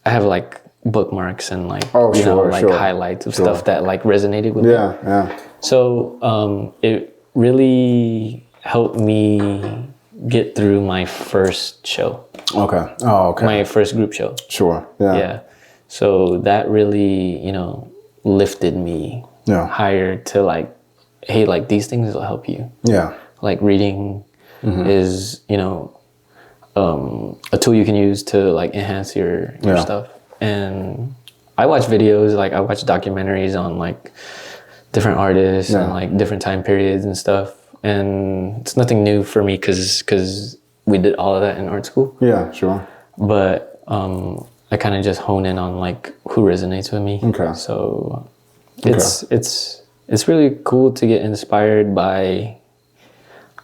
I have like bookmarks and like highlights of stuff that like resonated with me. Yeah. So it really helped me get through my first show. Okay. Oh, okay. My first group show. Sure. Yeah. Yeah. So that really, you know, lifted me higher to like, hey, like these things will help you. Yeah. Like reading is, you know, a tool you can use to like enhance your stuff. And I watch videos, like I watch documentaries on like different artists and like different time periods and stuff. And it's nothing new for me because we did all of that in art school. Yeah, sure. But I kind of just hone in on like who resonates with me. Okay. So it's really cool to get inspired by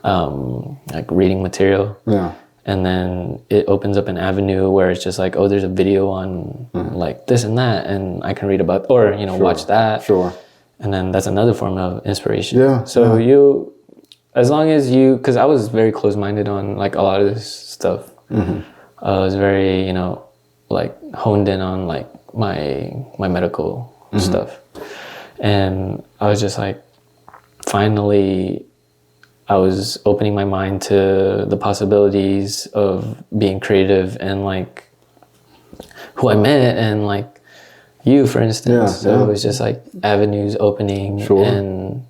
like reading material. Yeah. And then it opens up an avenue where it's just like, oh, there's a video on like this and that, and I can read about, or you know, watch that. Sure. And then that's another form of inspiration. Yeah. So you, as long as you, because I was very close-minded on like a lot of this stuff. I was very, you know, like honed in on like my medical stuff, and I was just like, finally, I was opening my mind to the possibilities of being creative and like who I met and like you, for instance. So it was just like avenues opening, and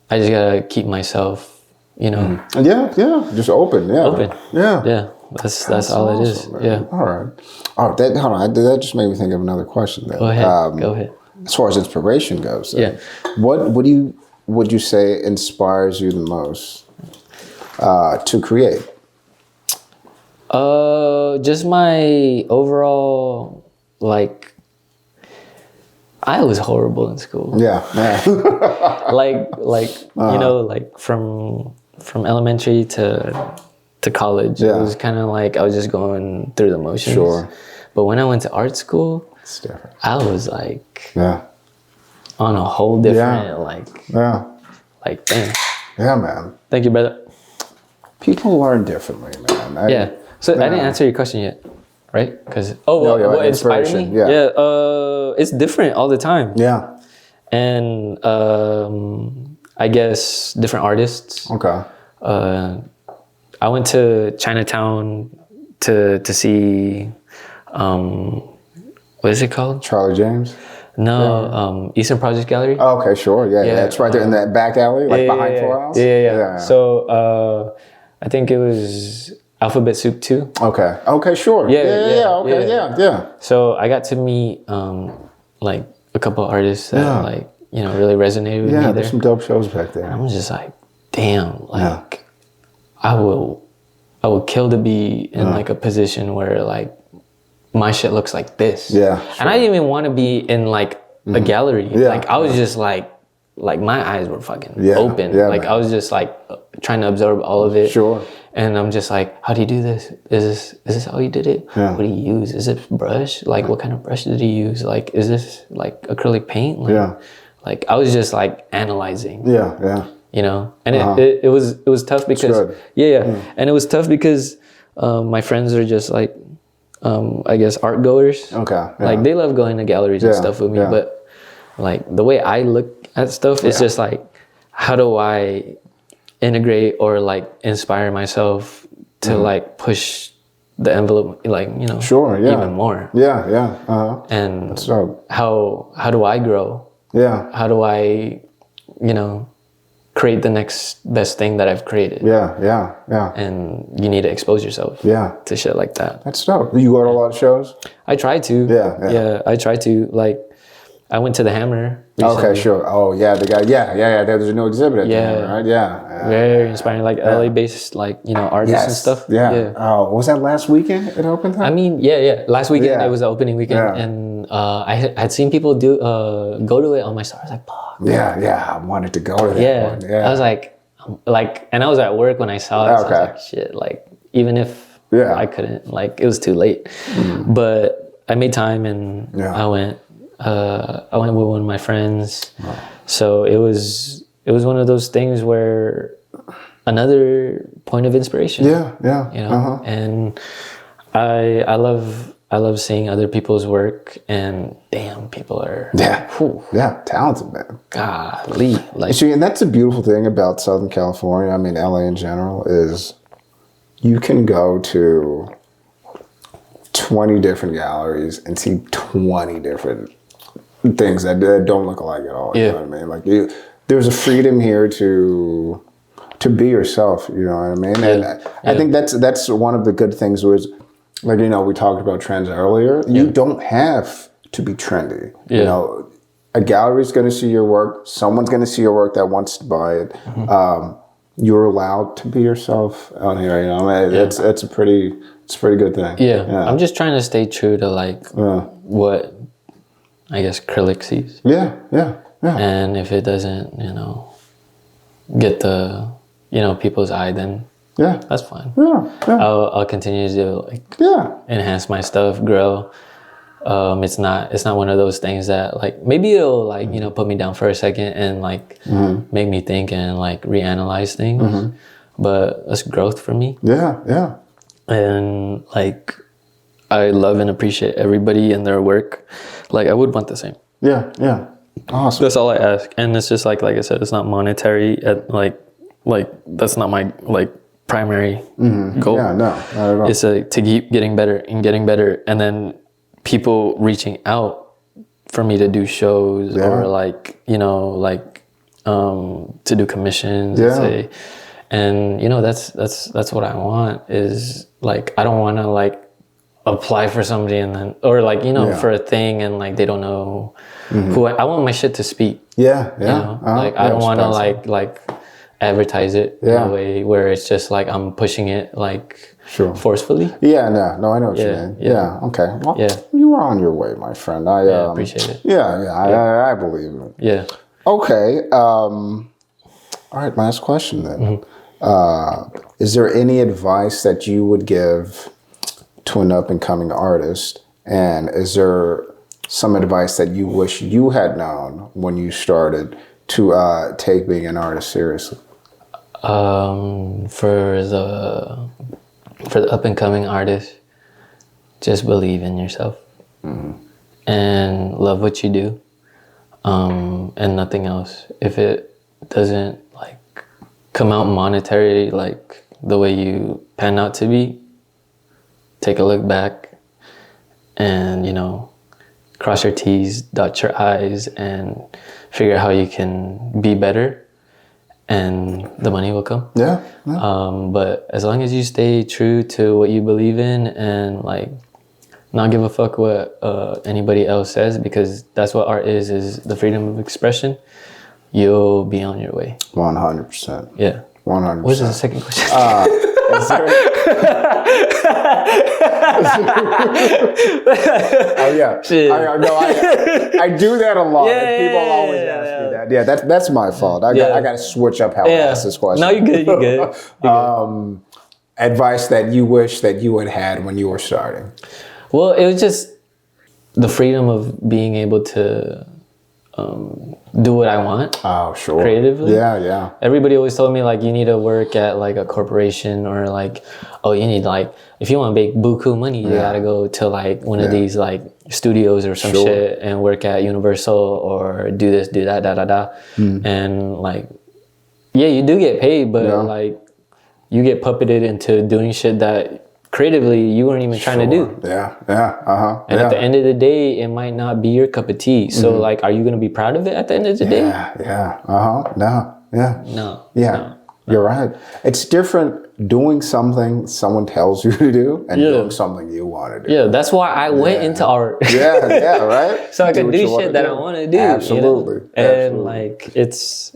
I just gotta keep myself, you know. Just open. That's all awesome, it is. Man. Yeah. All right. Oh, hold on. That just made me think of another question. Then. Go ahead. As far as inspiration goes, what would you say inspires you the most to create? Just my overall, like, I was horrible in school. Yeah. like you know, like from elementary to college, it was kind of like I was just going through the motions. Sure. But when I went to art school, it's different. I was like, on a whole different, like thing. Yeah, man. Thank you, brother. People learn differently, man. So I didn't answer your question yet, right? Because what inspired me? Yeah. It's different all the time. Yeah. And I guess different artists. Okay. I went to Chinatown to see what is it called? Charlie James? No, Eastern Project Gallery. Oh, okay, sure. Yeah. It's right there in that back alley, like behind Full House. Yeah. So I think it was Alphabet Soup 2. Okay, sure. Yeah. So I got to meet like a couple of artists that like, you know, really resonated with me there. Yeah, there's some dope shows back there. I'm just like, damn, like I will I would kill to be in like a position where like my shit looks like this. Yeah. Sure. And I didn't even want to be in like a gallery. Yeah. Like I was just like my eyes were fucking open. Yeah, like man. I was just like trying to absorb all of it. Sure. And I'm just like, how do you do this? Is this how you did it? Yeah. What do you use? Is it brush? Like what kind of brush did you use? Like is this like acrylic paint? Like, like I was just like analyzing. Yeah. You know, and it was tough because and it was tough because my friends are just like I guess art goers. Okay. Like they love going to galleries and stuff with me, but like the way I look at stuff, it's just like, how do I integrate or like inspire myself to like push the envelope, like, you know, even more. And how do I grow? How do I, you know, create the next best thing that I've created? And you need to expose yourself to shit like that. That's dope. You go to a lot of shows? I try to. Yeah, I try to. Like, I went to the Hammer recently. Okay, sure. Oh, yeah, the guy. Yeah. There's a new exhibit at the Hammer, right? Yeah. Very inspiring. Like LA-based, like, you know, artists and stuff. Yeah. Oh, was that last weekend it opened? I mean, last weekend it was the opening weekend, and I had seen people go to it on my story. I was like, fuck. Yeah. I wanted to go to that one. Yeah. I was like, and I was at work when I saw it. So I was like, shit. Like, even if I couldn't, like, it was too late. But I made time and I went. I went with one of my friends. So it was one of those things where another point of inspiration. You know, and I love seeing other people's work, and damn, people are talented, man. Golly, like, see, and that's the beautiful thing about Southern California. I mean, LA in general is you can go to 20 different galleries and see 20 different things that don't look alike at all. You know what I mean? Like there's a freedom here to be yourself. You know what I mean? And I think that's one of the good things was, like, you know, we talked about trends earlier. You don't have to be trendy. You know, a gallery's going to see your work. Someone's going to see your work that wants to buy it. You're allowed to be yourself out here. You know, I mean, it's a pretty good thing. Yeah. I'm just trying to stay true to like what I guess KRYLIK sees. Yeah. And if it doesn't, you know, get the, you know, people's eye, then that's fine. I'll continue to like enhance my stuff, grow. It's not one of those things that like maybe it'll like, you know, put me down for a second and like make me think and like reanalyze things. But that's growth for me. And like I love and appreciate everybody and their work. Like I would want the same. Awesome. That's all I ask. And it's just like I said, it's not monetary at like that's not my like primary goal. No, not at all. It's to keep getting better and then people reaching out for me to do shows or like, you know, like to do commissions and you know, that's what I want is like I don't want to like apply for somebody and then or like, you know, for a thing and like they don't know who I want my shit to speak. You know? Like I don't want to like advertise it in a way where it's just like I'm pushing it like forcefully. No, I know what you mean. Okay. Well, you are on your way, my friend. I appreciate it. I believe it. Okay. All right, last question then. Is there any advice that you would give to an up-and-coming artist, and is there some advice that you wish you had known when you started to take being an artist seriously? For the up-and-coming artist, just believe in yourself and love what you do, and nothing else. If it doesn't like come out monetary like the way you pan out to be, take a look back and, you know, cross your T's, dot your I's, and figure out how you can be better, and the money will come. But as long as you stay true to what you believe in and like not give a fuck what anybody else says, because that's what art is the freedom of expression, you'll be on your way. 100%. 100%. What was the second question? Is there- oh yeah. Shit. I do that a lot. Yeah, People yeah, always yeah, ask me that. Yeah, that's my fault. I got to switch up how I ask this question. No, you're good. You're good. You're good. Advice that you wish that you had when you were starting. Well, it was just the freedom of being able to do what I want. Oh, sure. Creatively. Yeah. Everybody always told me like you need to work at like a corporation or like, oh, you need like, if you want to make buku money, you gotta go to like one of these like studios or some shit and work at Universal or do this, do that, and like, yeah, you do get paid, but like you get puppeted into doing shit that creatively you weren't even trying to do. And at the end of the day, it might not be your cup of tea. So like, are you gonna be proud of it at the end of the day? No. You're right. It's different doing something someone tells you to do and doing something you want to do. Yeah, that's why I went into art. Right. So I could do shit that I want to do. Absolutely. You know? And like, it's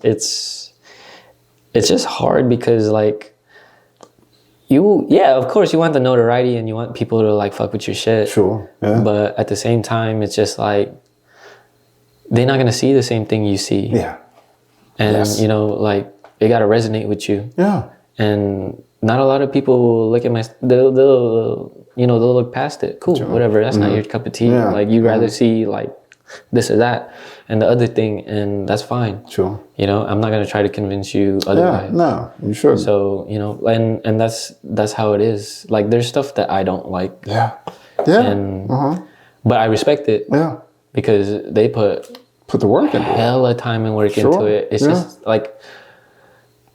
just hard because like, of course you want the notoriety and you want people to like fuck with your shit. Sure. Yeah. But at the same time, it's just like, they're not going to see the same thing you see. Yeah. And you know, like, it got to resonate with you. Yeah. And not a lot of people will look at they'll look past it. Cool, whatever. That's not your cup of tea. Yeah. Like, you'd rather see like this or that and the other thing, and that's fine. Sure. You know, I'm not going to try to convince you otherwise. Yeah, no, you shouldn't. So, you know, and that's how it is. Like, there's stuff that I don't like. Yeah. And, but I respect it. Yeah. Because they put the work into it. Hella time and work into it. It's just like,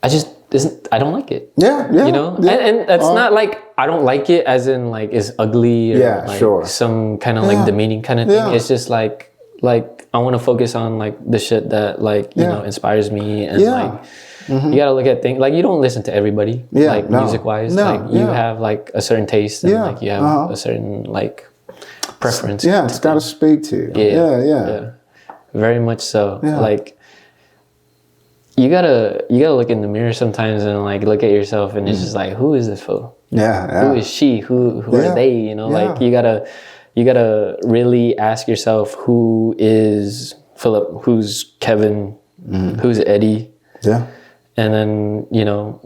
I don't like it. Yeah. You know? Yeah. And that's not like, I don't like it as in like it's ugly or like some kind of like demeaning kind of thing. It's just like I want to focus on like the shit that like, you know, inspires me and like, you gotta look at things, like you don't listen to everybody, like music wise, like you have like a certain taste and like you have a certain like preference. Yeah, it's gotta speak to you. Yeah. Very much so. Like, you gotta look in the mirror sometimes and like look at yourself and it's just like, who is this fool? Who is she? Who are they? You know, like you gotta really ask yourself, who is Philip? Who's Kevin? Who's Eddie? Yeah. And then, you know,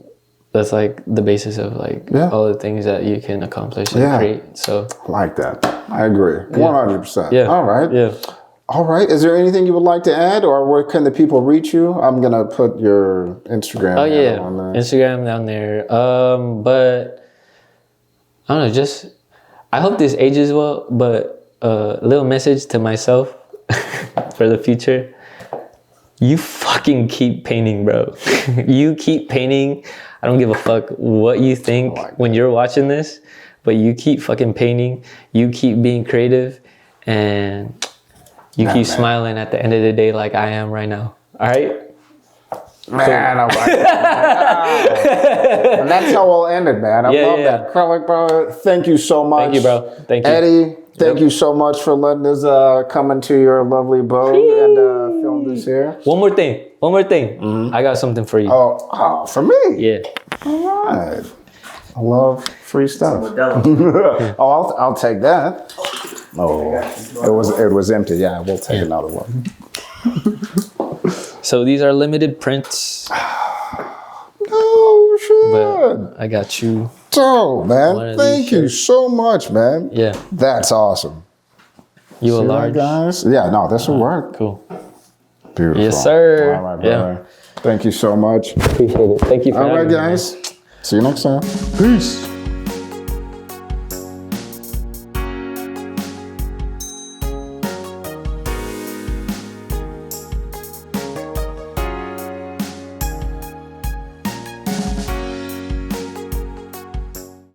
that's like the basis of like all the things that you can accomplish and create. So I like that. I agree. 100%. Yeah. All right. Yeah. All right. Is there anything you would like to add, or where can the people reach you? I'm gonna put your Instagram on there. Instagram down there. But I don't know, just I hope this ages well, but a little message to myself for the future. You fucking keep painting, bro. You keep painting. I don't give a fuck what you think when you're watching this, but you keep fucking painting. You keep being creative, and you keep smiling at the end of the day like I am right now. All right? Man, all right. And that's how we'll end it, man. I love that. KRYLIK, bro, thank you so much. Thank you, bro. Thank you. Eddie, thank you so much for letting us come into your lovely abode and film this here. One more thing. I got something for you. Oh, for me? Yeah. All right. I love free stuff. I'll take that. Oh, it was empty. Yeah, we'll take another one. So these are limited prints. Oh shit! But I got you. So, man, thank you so much, man. Yeah. That's awesome. You a large? Guys? Yeah, no, this will work. Cool. Beautiful. Yes, sir. All right, brother. Thank you so much. Appreciate it. Thank you for having me. All right, guys. See you next time. Peace.